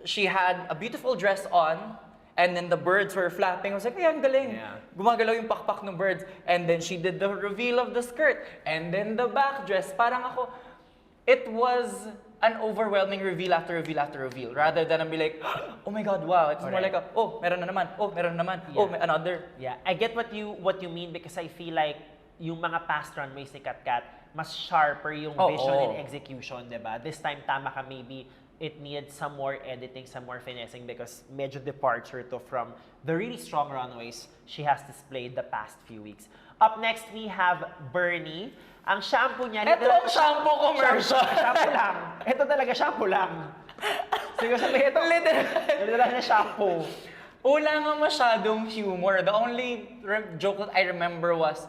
she had a beautiful dress on, and then the birds were flapping. I was like, ay, ang galing. Yeah. Gumagalaw yung pakpak ng birds. And then she did the reveal of the skirt. And then the back dress. Parang ako, it was an overwhelming reveal after reveal after reveal. Rather than be like, oh my God, wow. It's more like, meron na naman. Oh, meron na naman. Yeah. Oh, may another. Yeah, I get what you mean because I feel like yung mga past runways ni Kat Kat, mas sharper yung vision and execution, diba? This time, tama ka, maybe it needed some more editing, some more finessing because medyo departure to from the really strong runways she has displayed the past few weeks. Up next, we have Bernie. Ang shampoo niya... Ito ang shampoo commercial. Shampoo lang. Ito talaga, shampoo lang. Sige, sabihin ito. Literal na shampoo. Wala nga masyadong humor. The only joke that I remember was,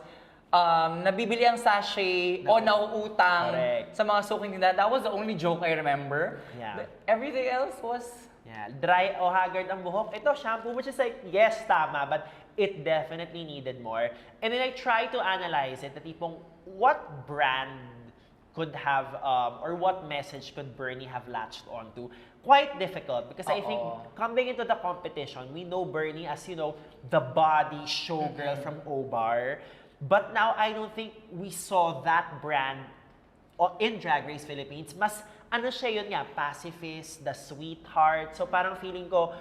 nabibili ang sachet o nauutang sa mga suking tindahan. That was the only joke I remember. Yeah. But everything else was... Yeah, dry o haggard ang buhok. Ito, shampoo, which is like, yes, tama, but it definitely needed more. And then I try to analyze it, na tipong, what brand could have, or what message could Bernie have latched onto? Quite difficult, because I think coming into the competition, we know Bernie as, the body showgirl from O-Bar. But now, I don't think we saw that brand in Drag Race Philippines. Mas, siya yun nga, pacifist, the sweetheart. So parang feeling ko,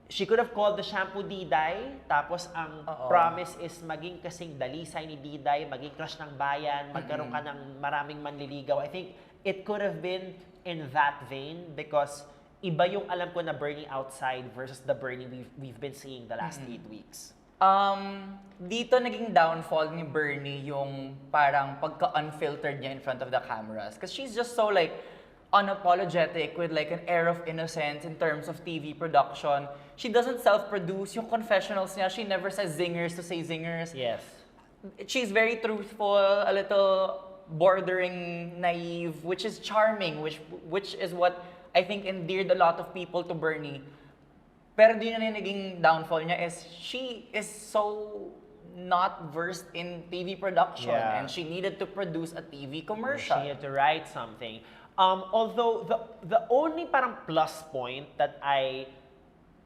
she could have called the shampoo Diday, tapos ang promise is maging kasing dalisay ni Diday, maging crush ng bayan, magkaroon ka ng maraming manliligaw. I think it could have been in that vein because iba yung alam ko na Bernie outside versus the Bernie we've been seeing the last 8 weeks. Dito naging downfall ni Bernie yung parang pagka-unfiltered niya in front of the cameras. Because she's just so like unapologetic with like an air of innocence in terms of TV production. She doesn't self-produce. Yung confessionals niya, she never says zingers to say zingers. Yes. She's very truthful, a little bordering naive, which is charming, which is what I think endeared a lot of people to Bernie. Pero di na naging downfall niya is she is so not versed in TV production and she needed to produce a TV commercial. She had to write something. Although the only parang plus point that I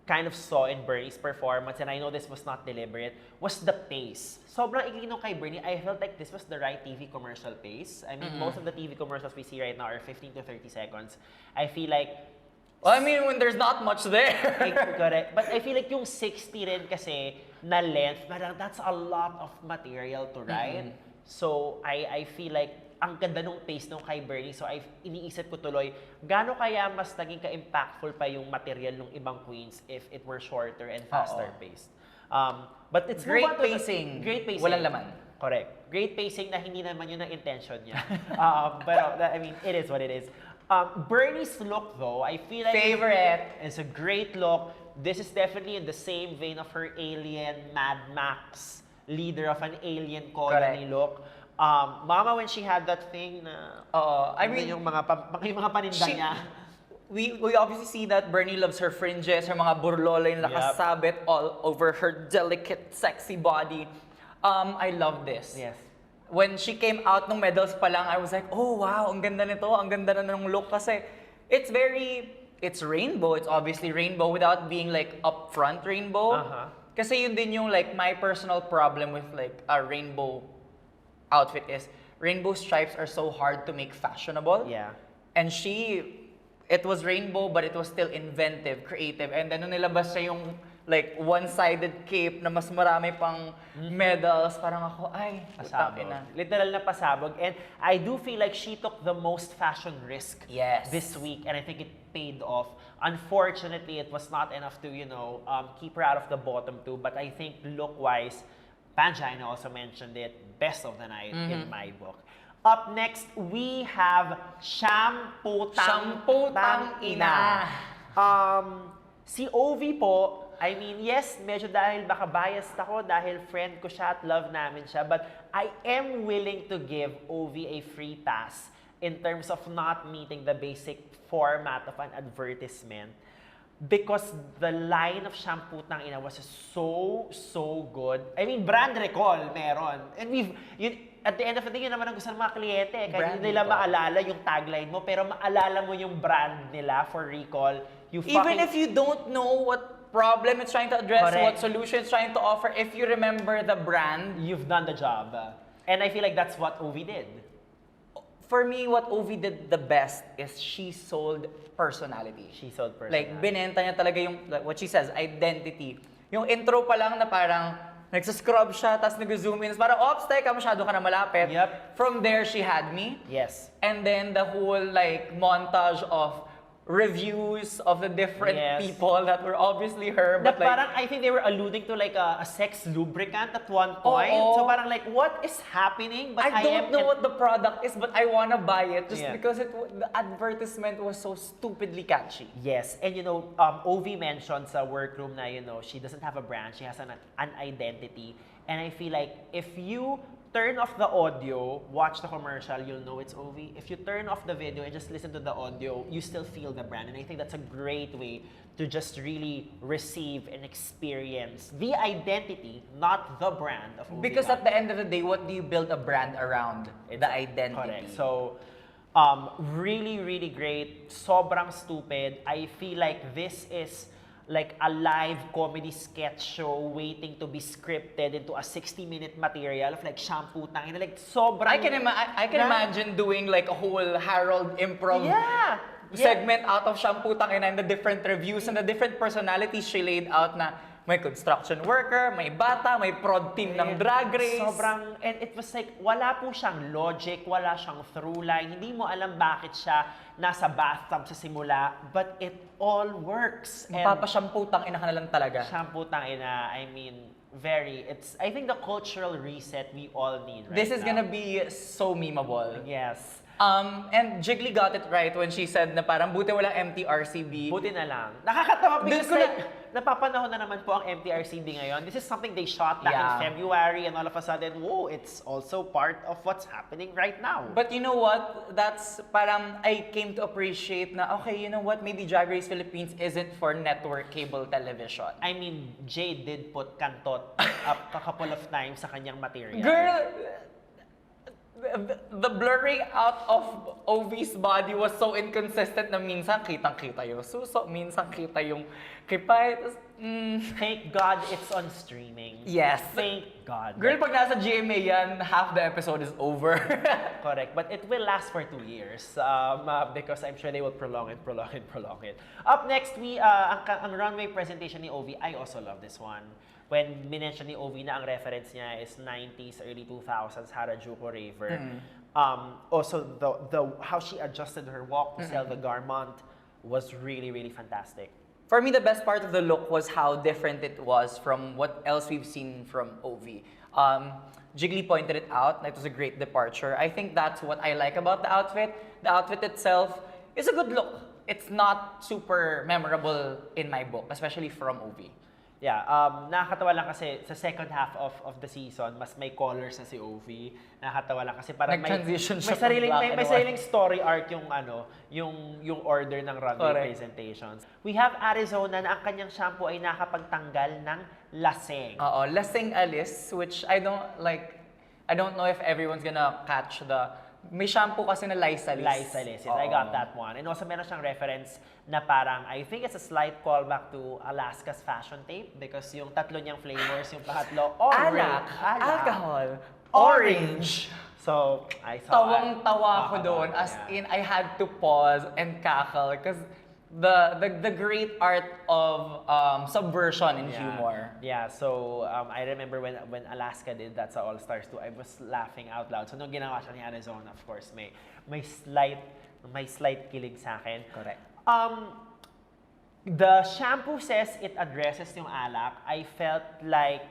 kind of saw in Bernie's performance, and I know this was not deliberate, was the pace. Sobrang ikli nung kay Bernie, I felt like this was the right TV commercial pace. I mean, most of the TV commercials we see right now are 15 to 30 seconds. I feel like I mean, when there's not much there. Correct. But I feel like yung 60 rin kasi na length, parang that's a lot of material to write. So, I feel like ang ganda nung pace nung kay Bernie. So, iniisip ko tuloy, gaano kaya mas naging ka-impactful pa yung material ng ibang queens if it were shorter and faster paced. But it's Great pacing. Great pacing. Walang laman. Correct. Great pacing na hindi naman yun ang intention niya. But I mean, it is what it is. Bernie's look though, I feel like Favorite. it's a great look. This is definitely in the same vein of her alien Mad Max, leader of an alien colony look. Mama, when she had that thing na I mean, yung mga paninda niya. We obviously see that Bernie loves her fringes, her mga burlolay na nakasabit all over her delicate, sexy body. I love this. Yes. When she came out ng medals pa lang, I was like, oh wow, ang ganda nito, ang ganda na ng look kasi it's rainbow. It's obviously rainbow without being like upfront rainbow. Kasi yun din yung like my personal problem with like a rainbow outfit is rainbow stripes are so hard to make fashionable. Yeah. And it was rainbow but it was still inventive, creative. And then nung nilabas siya yung like one-sided cape na mas marami pang medals, parang ako, ay, Pasabog. Literal na pasabog. And I do feel like she took the most fashion risk this week, and I think it paid off. Unfortunately, it was not enough to, keep her out of the bottom two, but I think look-wise, Pangina also mentioned it, best of the night in my book. Up next, we have Shampoo Tang Ina. Si Ovi po, I mean, yes, medyo dahil baka biased ako dahil friend ko siya at love namin siya, but I am willing to give Ovi a free pass in terms of not meeting the basic format of an advertisement because the line of shampoo tang ina was so good. I mean, brand recall meron. And at the end of the day, yun naman ang gusto ng mga kliyente. Kahit Brand hindi nila recall. maalala yung tagline mo, pero maalala mo yung brand nila for recall. Even if you don't know what problem it's trying to address, Correct. what solution it's trying to offer, if you remember the brand, you've done the job. And I feel like that's what Ovi did. for me, what Ovi did the best is she sold personality. She sold personality. Like, binenta niya talaga yung, like, what she says, identity. Yung intro pa lang na parang, nagsascrub siya, tapos nag-zoom in. Parang, ops, teka, masyado ka na malapit. Yep. From there, she had me. Yes. And then the whole, like, montage of reviews of the different Yes. people that were obviously her, Na but like, parang, I think they were alluding to like a sex lubricant at one point. Oo. So parang like, what is happening? But I don't am know what the product is, but I wanna buy it just Yeah. because the advertisement was so stupidly catchy. Yes, and Ovi mentioned sa workroom na, she doesn't have a brand, she has an identity. And I feel like if you turn off the audio, watch the commercial, you'll know it's Ovi. If you turn off the video and just listen to the audio, you still feel the brand. And I think that's a great way to just really receive and experience the identity, not the brand of Ovi. Because at the end of the day, what do you build a brand around? The identity. Correct. So, really, really great. Sobrang stupid. I feel like this is like a live comedy sketch show waiting to be scripted into a 60-minute material of like shampoo tangina. Like, sobrang... I can imagine doing like a whole Harold improv Yeah! segment out of Shampoo Tangina and the different reviews and the different personalities she laid out na may construction worker, may bata, may prod team ng Drag Race. Sobrang, and it was like, wala po siyang logic, wala siyang through line. Hindi mo alam bakit siya nasa bathtub sa simula, but it all works. And Mapapashampoo Tangina ka na lang talaga. shampoo tangina, I mean, I think the cultural reset we all need right This is now. gonna be so memeable. Yes. And Jiggly got it right when she said na parang buti walang MTRCB. Buti na lang. Nakakatawa because Dun ko like, napapanahon na naman po ang MTRCB ngayon. This is something they shot back Yeah. in February and all of a sudden, whoa, it's also part of what's happening right now. But you know what? That's parang I came to appreciate na, okay, you know what? Maybe Drag Race Philippines isn't for network cable television. I mean, Jade did put kantot up a couple of times sa kanyang material. Girl, the blurring out of Ovi's body was so inconsistent na minsan kitang-kita yung suso, minsan kita yung kipay. Thank God it's on streaming. Yes. Thank God. Girl, pag nasa GMA yan, half the episode is over. Correct. But it will last for 2 years because I'm sure they will prolong it. Up next, ang runway presentation ni Ovi, I also love this one. When minention ni Ovi na ang reference niya is 90s, early 2000s Harajuku raver. Also, the how she adjusted her walk to sell the garment was really, really fantastic. For me, the best part of the look was how different it was from what else we've seen from Ovi. Jiggly pointed it out, that it was a great departure. I think that's what I like about the outfit. The outfit itself is a good look. It's not super memorable in my book, especially from Ovi. Yeah, nakakatawa lang kasi sa second half of the season, mas may colors na si Ovi. Nakakatawa lang kasi parang Nag-transition siya may from sariling, black may and white. sariling story arc yung order ng runway Correct. presentations. We have Arizona na ang kanyang shampoo ay nakapagtanggal ng laseng. Oo, lasing alis, which I don't know if everyone's gonna catch the... May shampoo kasi na Lysalis. Lysalis, yes, I got that one. And also meron siyang reference na parang, I think it's a slight callback to Alaska's fashion tape because yung tatlo niyang flavors, yung pangatlo, Alak, alcohol, orange. So, I saw Tawang-tawa ko doon, as in I had to pause and cackle because the great art of subversion and humor. Yeah, so I remember when Alaska did that sa All Stars 2, I was laughing out loud. So nung ginawa siya ni Arizona, of course, may slight kilig sa akin. Correct. The shampoo says it addresses yung alak. I felt like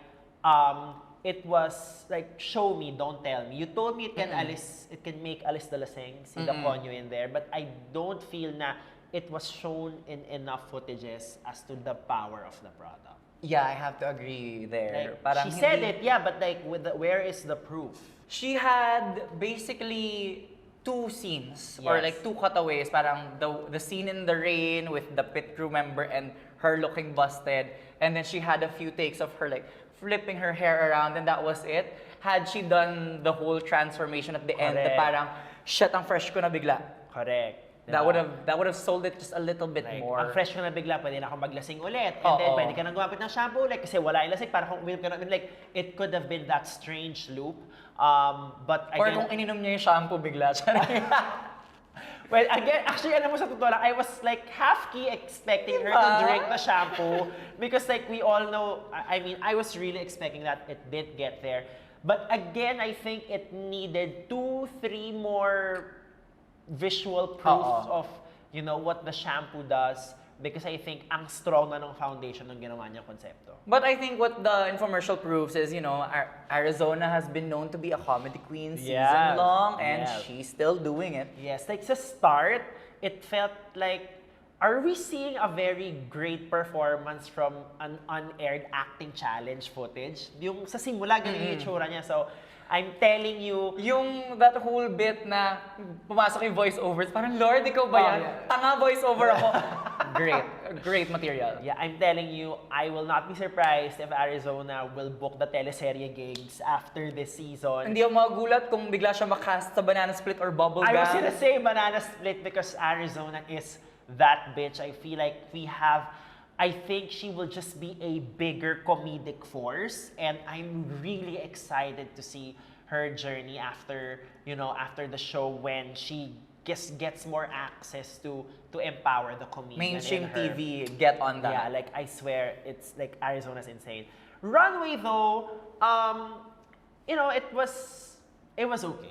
it was like, show me, don't tell me. You told me it can make alis de laseng, see the conyo in there, but I don't feel na it was shown in enough footages as to the power of the product. Yeah, I have to agree there. Like, Parang she said hindi- it, yeah, but like, where is the proof? She had basically two scenes or Yes. like two cutaways. Parang the scene in the rain with the pit crew member and her looking busted, and then she had a few takes of her like flipping her hair around, and that was it. Had she done the whole transformation at the end, the Correct. parang shit, ang fresh ko na bigla. Correct. That Diba? would have sold it just a little bit Like, more. ang fresh ka na bigla, pwede na akong maglasing ulit. And then, Oo. pwede ka nang gumamit ng shampoo ulit kasi wala yung lasing. Parang kung uminom ka na, like, it could have been that strange loop. But Or again, kung ininom niya yung shampoo bigla. well, again, actually, alam mo sa totoo lang, I was like half-key expecting her to Diba? drink the shampoo because like we all know, I mean, I was really expecting that it did get there. But again, I think it needed 2-3 more visual proofs Oo. of, you know, what the shampoo does because I think ang strong na ng foundation ng ginawa niyang konsepto. But I think what the infomercial proves is, you know, Arizona has been known to be a comedy queen Yes, season long, and yes. she's still doing it. Yes, like sa start, it felt like, are we seeing a very great performance from an unaired acting challenge footage? Yung sa simula, ganun yung itsura niya. So, I'm telling you, Yung that whole bit na pumasok yung voiceovers, parang Lord, ikaw ba yan? Oh, yeah. Tanga voiceover ako. Great. Great material. yeah, I'm telling you, I will not be surprised if Arizona will book the teleserye gigs after this season. Hindi ako magulat kung bigla siya makast sa Banana Split or Bubblegum. I was gonna say Banana Split because Arizona is that bitch. I feel like I think she will just be a bigger comedic force, and I'm really excited to see her journey after, you know, after the show when she gets more access to empower the comedian. Mainstream in her. TV, get on that. Yeah, like I swear, it's like Arizona's insane. Runway though, you know, it was okay.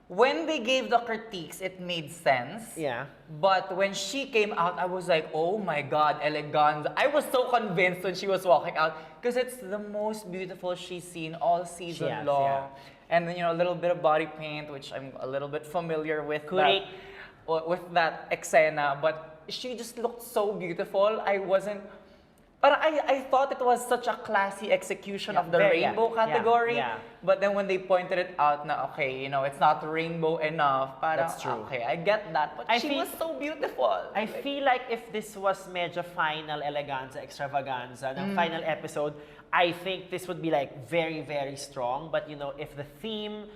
When they gave the critiques, it made sense. Yeah. But when she came out, I was like, oh my God, eleganza. I was so convinced when she was walking out because it's the most beautiful she's seen all season Yes, long. yeah. And then, you know, a little bit of body paint, which I'm a little bit familiar with. Correct. That eksena. But she just looked so beautiful. I thought it was such a classy execution Yeah, of the very, rainbow yeah, category. yeah. But then when they pointed it out na, okay, you know, it's not rainbow enough. Parang, That's true. okay, I get that. But I she feel- was so beautiful. I feel like if this was medyo final eleganza extravaganza ng final episode, I think this would be like very, very strong. But you know, if the theme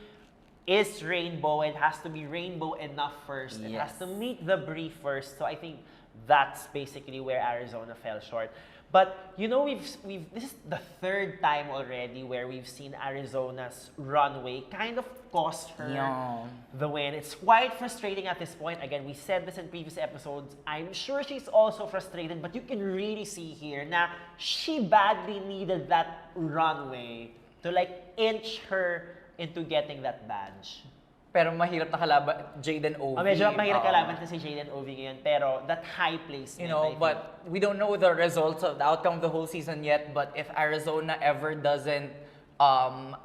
is rainbow, it has to be rainbow enough first. It has Yes. to meet the brief first. So I think that's basically where Arizona fell short. But you know, this is the third time already where we've seen Arizona's runway kind of cost her Yeah. the win. It's quite frustrating at this point. Again, we said this in previous episodes. I'm sure she's also frustrated, but you can really see here na she badly needed that runway to like inch her into getting that badge. Pero mahirap na kalaban, Jaden Ovi. Medyo mahirap Oo. kalaban si Jaden Ovi ngayon, pero that high placement, You know, I think- but we don't know the results of the outcome of the whole season yet. But if Arizona ever doesn't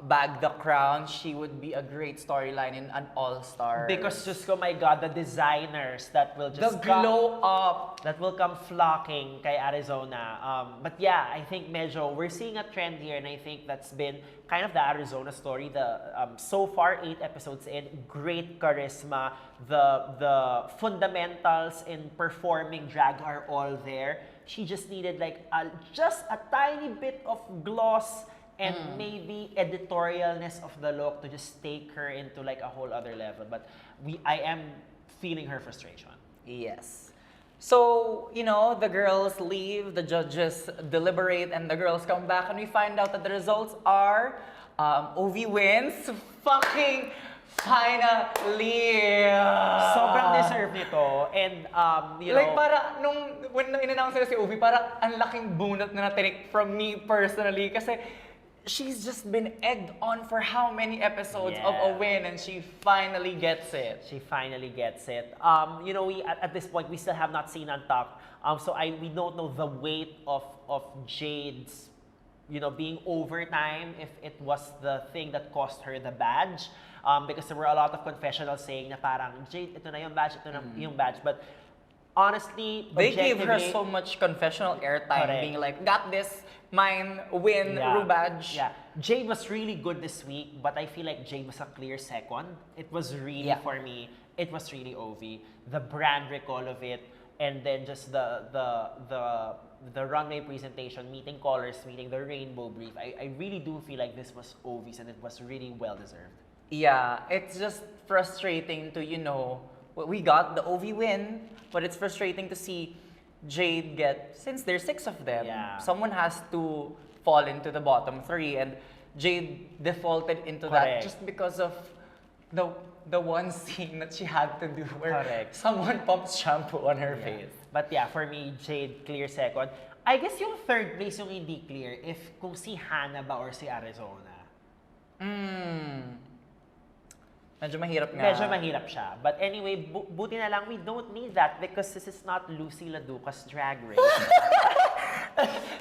bag the crown, she would be a great storyline in an all-star. Because just oh my God, the designers that will the just come, glow up. that will come flocking kay Arizona. But yeah, I think medyo we're seeing a trend here, and I think that's been kind of the Arizona story. The so far 8 episodes in, great charisma. The fundamentals in performing drag are all there. She just needed like just a tiny bit of gloss and maybe editorialness of the look to just take her into like a whole other level. But I am feeling her frustration. Yes. So, you know, the girls leave, the judges deliberate, and the girls come back, and we find out that the results are Ovi wins. Fucking finally! Sobrang deserve nito. And, you know, Like, para, when in-announce nila si Ovi, para ang laking bunot na natinik from me personally. Kasi, she's just been egged on for how many episodes of a Yeah. win, and she finally gets it. she finally gets it. You know, we at this point, we still have not seen Untucked. So we don't know the weight of Jade's, you know, being overtime, if it was the thing that cost her the badge. Because there were a lot of confessionals saying na parang, Jade, ito na yung badge, ito na yung badge. But honestly, They gave her objectively- so much confessional airtime, Correct. being like, got this, mine, win, Ru badge. Yeah. Jade was really good this week, but I feel like Jade was a clear second. It was really, Yeah. for me, it was really OV. The brand recall of it, and then just the runway presentation, meeting colors, meeting the rainbow brief. I really do feel like this was OV's and it was really well deserved. Yeah, it's just frustrating to, we got the OV win, but it's frustrating to see Jade get, since there's 6 of them, Yeah. someone has to fall into the bottom 3, and Jade defaulted into that Correct. just because of the one scene that she had to do where Correct. someone pumps shampoo on her Yeah. face. But yeah, for me, Jade, clear second. I guess yung third place yung hindi clear if kung si Hannah ba or si Arizona. Medyo mahirap nga. Medyo mahirap siya. But anyway, buti na lang we don't need that because this is not Lucy Laduca's Drag Race.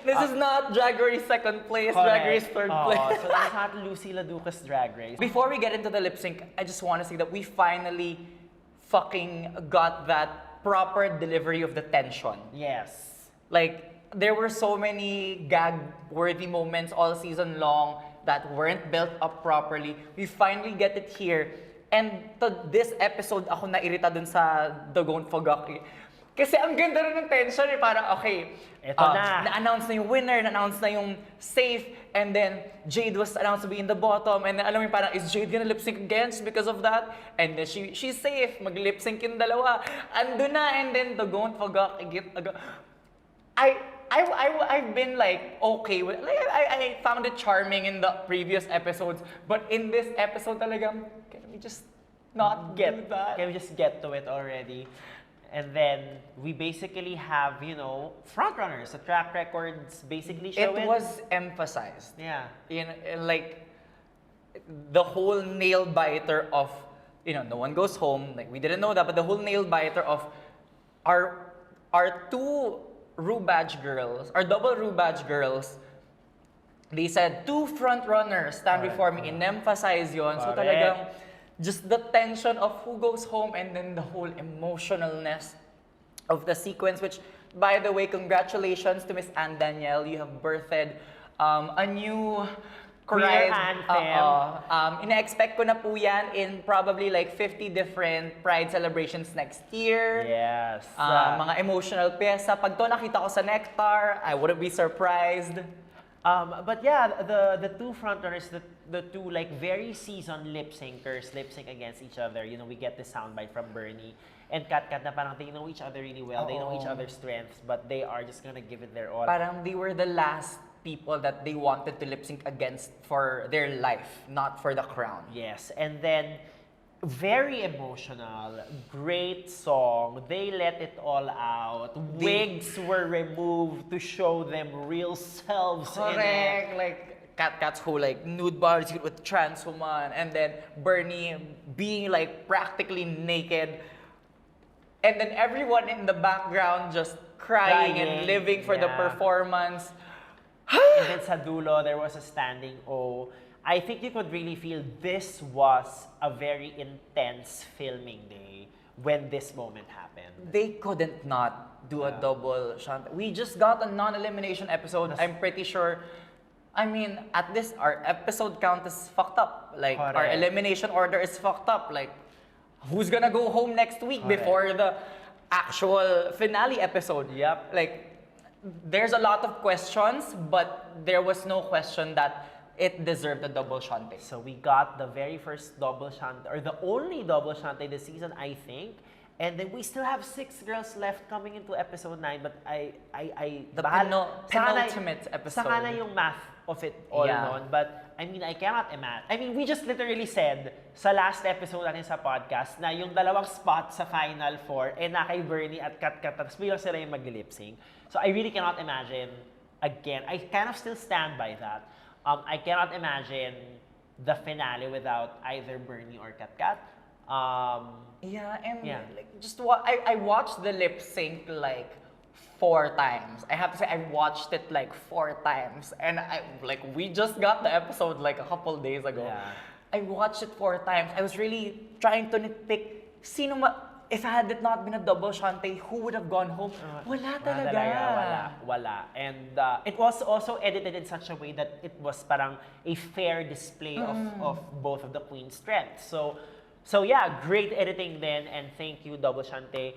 This is not Drag Race second place, Drag Race third place. So it's not Lucy Laduca's Drag Race. Before we get into the lip sync, I just want to say that we finally fucking got that proper delivery of the tension. Yes. Like, there were so many gag-worthy moments all season long that weren't built up properly. We finally get it here. And to this episode, ako nairita dun sa Dagon Fogaki. Kasi ang ganda rin ng tension eh. Parang, okay, Eto na. na-announce na yung winner, na-announce na yung safe, and then Jade was announced to be in the bottom, and then alam mo yung parang, is Jade gonna lip sync again because of that? And then she's safe, mag-lip sync yung dalawa. Ando na, and then Dagon Fogaki I've been like okay with, like I found it charming in the previous episodes, but in this episode talagang can we just not get that? Can we just get to it already? And then we basically have, front runners. The track records basically show it. It was emphasized. Yeah. In like the whole nail biter of, no one goes home. Like we didn't know that, but the whole nail biter of our two Rue Badge girls, our double Rue Badge girls, they said 2 front runners stand before me. In-emphasize yon. So Correct. talagang just the tension of who goes home and then the whole emotionalness of the sequence, which, by the way, congratulations to Miss Anne Danielle. You have birthed a new Queer pride. anthem. Ina-expect ko na po yan in probably like 50 different pride celebrations next year. Yes. Mga emotional pyesa. Pag to nakita ko sa Nectar, I wouldn't be surprised. But yeah, the 2 frontrunners, the 2 like very seasoned lip syncers, lip sync against each other. We get the soundbite from Bernie and Kat na parang they know each other really well. They know each other's strengths, but they are just gonna give it their all. Parang they were the last people that they wanted to lip sync against for their life, not for the crown. Yes, and then very emotional, great song. They let it all out. Wigs were removed to show them real selves in it. Correct. Like Cat's whole like nude bodies with trans woman, and then Bernie being like practically naked, and then everyone in the background just crying and living for the yeah. performance. And then sa dulo, there was a standing O. I think you could really feel this was a very intense filming day when this moment happened. They couldn't not do a double shunt. We just got a non-elimination episode. I'm pretty sure. I mean, at this, our episode count is fucked up. Like, our Correct. elimination order is fucked up. Like, who's gonna go home next week Correct. before the actual finale episode? Yep. Like, there's a lot of questions, but there was no question that it deserved a double shunting. So we got the very first double shunt, or the only double shunt this season, I think. And then we still have 6 girls left coming into episode 9, but The sana- penultimate episode. Saka na yung math of it all Yeah. nun. But I mean, I cannot imagine. I mean, we just literally said sa last episode natin sa podcast na yung dalawang spot sa Final 4 na kay Bernie at Kat, tapos bilang sila yung mag-lip sync. So I really cannot imagine, again, I kind of still stand by that. I cannot imagine the finale without either Bernie or Kat. Yeah, and Yeah. like just I watched the lip sync like 4 times. I have to say I watched it like 4 times, and we just got the episode like a couple days ago. Yeah. I watched it 4 times. I was really trying to nitpick. If had it not been a double shante, who would have gone home? Wala talaga. Wala. And it was also edited in such a way that it was parang a fair display of both of the queen's strengths. So yeah, great editing then, and thank you, Double Shante.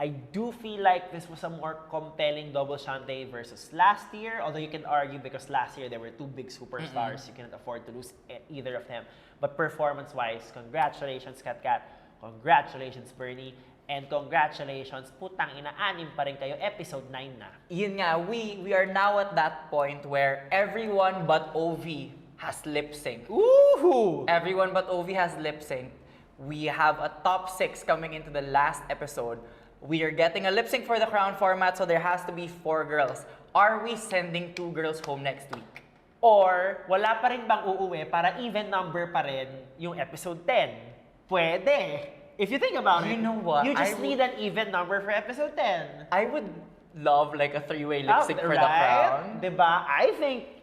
I do feel like this was a more compelling Double Shante versus last year, although you can argue because last year there were two big superstars, you cannot afford to lose either of them. But performance-wise, congratulations, Kat Kat. Congratulations, Bernie. And congratulations, putang ina, 6 pa rin kayo, episode 9 na. Yun nga, we are now at that point where everyone but OV has lip sync. Woohoo! Everyone but OV has lip sync. We have a top 6 coming into the last episode. We are getting a lip sync for the crown format, so there has to be 4 girls. Are we sending 2 girls home next week? Or, wala pa rin bang uuwi para even number pa rin yung episode 10? Pwede. If you think about it, You know what? you just need an even number for episode 10. I would love like a 3-way lip sync for the Right? crown. Diba?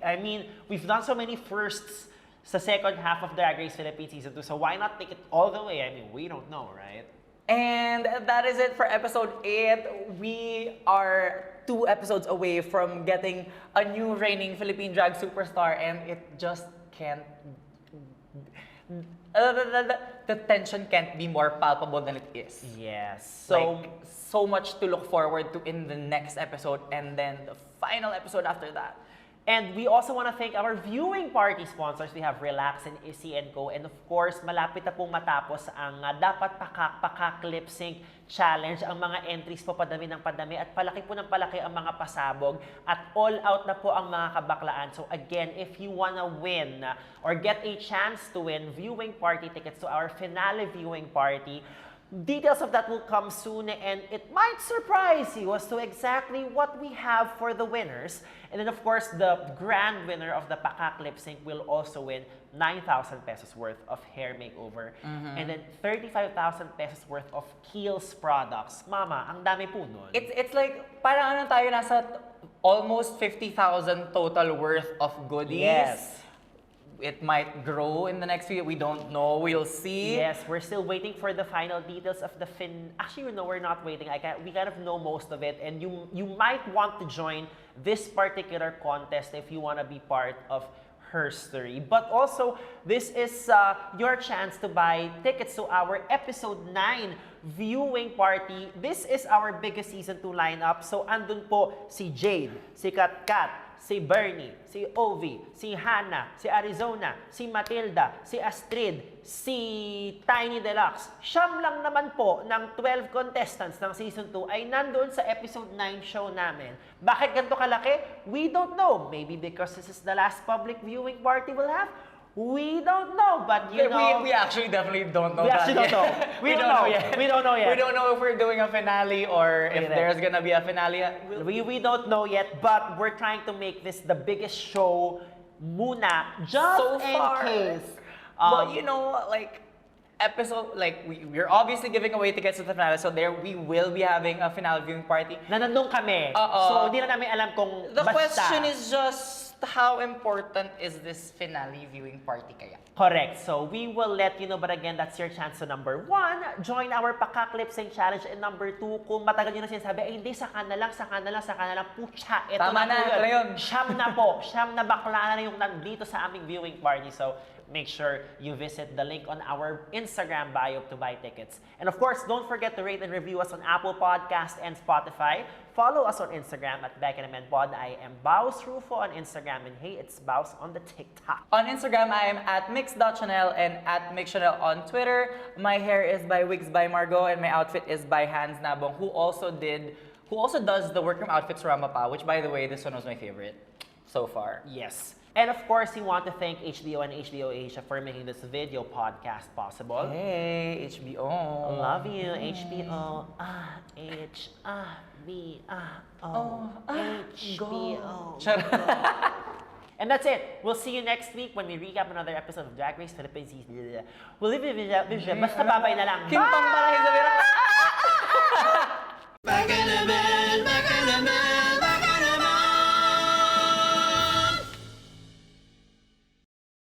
I mean, we've done so many firsts sa second half of Drag Race Philippines Season 2, so why not take it all the way? I mean, we don't know, right? And that is it for episode 8. We are 2 episodes away from getting a new reigning Philippine drag superstar, and it just can't. The tension can't be more palpable than it is. Yes. So, so much to look forward to in the next episode, and then the final episode after that. And we also want to thank our viewing party sponsors. We have Relax and Issy & Co. And of course, malapit na pong matapos ang Dapat Pakak Lip Sync Challenge. Ang mga entries po padami ng padami at palaki po ng palaki ang mga pasabog. At all out na po ang mga kabaklaan. So again, if you wanna win or get a chance to win viewing party tickets to our finale viewing party, details of that will come soon, and it might surprise you as to exactly what we have for the winners. And then, of course, the grand winner of the Pakak Lip Sync will also win 9,000 pesos worth of hair makeover. And then 35,000 pesos worth of Kiehl's products. Mama, ang dami po nun. It's like, parang ano tayo, nasa almost 50,000 total worth of goodies. Yes. It might grow in the next week. We don't know. We'll see. Yes, we're still waiting for the final details of the Actually, no, we're not waiting. We kind of know most of it, and you might want to join this particular contest if you want to be part of her story. But also, this is your chance to buy tickets to our episode 9 viewing party. This is our biggest season 2 lineup. So, andun po si Jade, si Kat Kat, si Bernie, si Ovi, si Hannah, si Arizona, si Matilda, si Astrid, si Tiny Deluxe. Siyam lang naman po ng 12 contestants ng Season 2 ay nandoon sa episode 9 show namin. Bakit ganito kalaki? We don't know. Maybe because this is the last public viewing party we'll have? We don't know, but you know... We actually definitely don't know We that actually don't know. We don't know yet. We don't know yet. We don't know if we're doing a finale or if there's gonna be a finale. We don't know yet, but we're trying to make this the biggest show muna, just So in far. case. But you know, like, we're obviously giving away tickets to the finale, so there we will be having a finale viewing party. Na nandun kami. So, hindi na namin alam kung The basta. question is just, how important is this finale viewing party kaya? Correct. So, we will let you know, but again, that's your chance to number 1, join our Pakak Lip Sync Challenge, and number 2, kung matagal nyo na sinasabi, ay hindi, saka na lang, pucha, ito Tama na po na, yun. yun. Siyam na po, siyam na bakla na yung nandito sa aming viewing party. So, make sure you visit the link on our Instagram bio to buy tickets. And of course, don't forget to rate and review us on Apple Podcast and Spotify. Follow us on Instagram at BEKENEMEN Pod. I am Baus Rufo on Instagram, and hey, it's Baus on the TikTok. On Instagram, I am at mix.chanel and at mixchanel on Twitter. My hair is by Wigs by Margot, and my outfit is by Hans Nabong, who also does the workroom outfits for Ramapa, which, by the way, this one was my favorite so far. Yes. And of course, we want to thank HBO and HBO Asia for making this video podcast possible. Hey, HBO. Love you, HBO. HBO. And that's it. We'll see you next week when we recap another episode of Drag Race Philippines Season. We'll leave it. Basta babay na lang. Kim Pang para sa Bekenemen, Bekenemen.